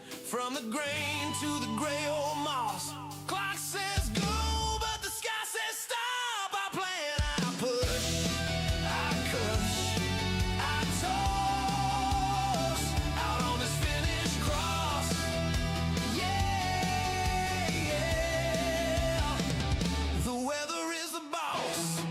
From the grain to the gray old moss. Clock says go, but the sky says stop. I plan, I push, I cuss, I toss out on this finished cross. Yeah, yeah. The weather is the boss.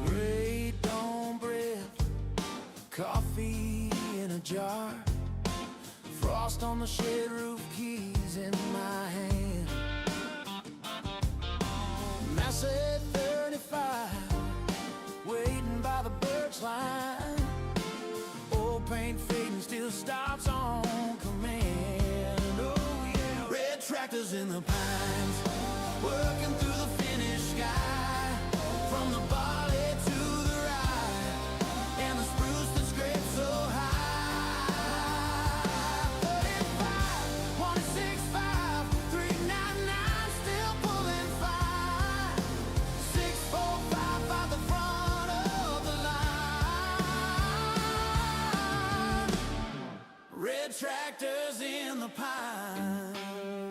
Great dawn bread, coffee in a jar, frost on the shed roof, keys in my hand. Massey 35, waiting by the birch line. Old paint fading, still stops on command. Oh yeah, red tractors in the pines, working through the finished sky. From the barley to the rye, and the spruce that scrapes so high. 35, 165, 399, still pulling fine. 645 by the front of the line. Red tractors in the pine.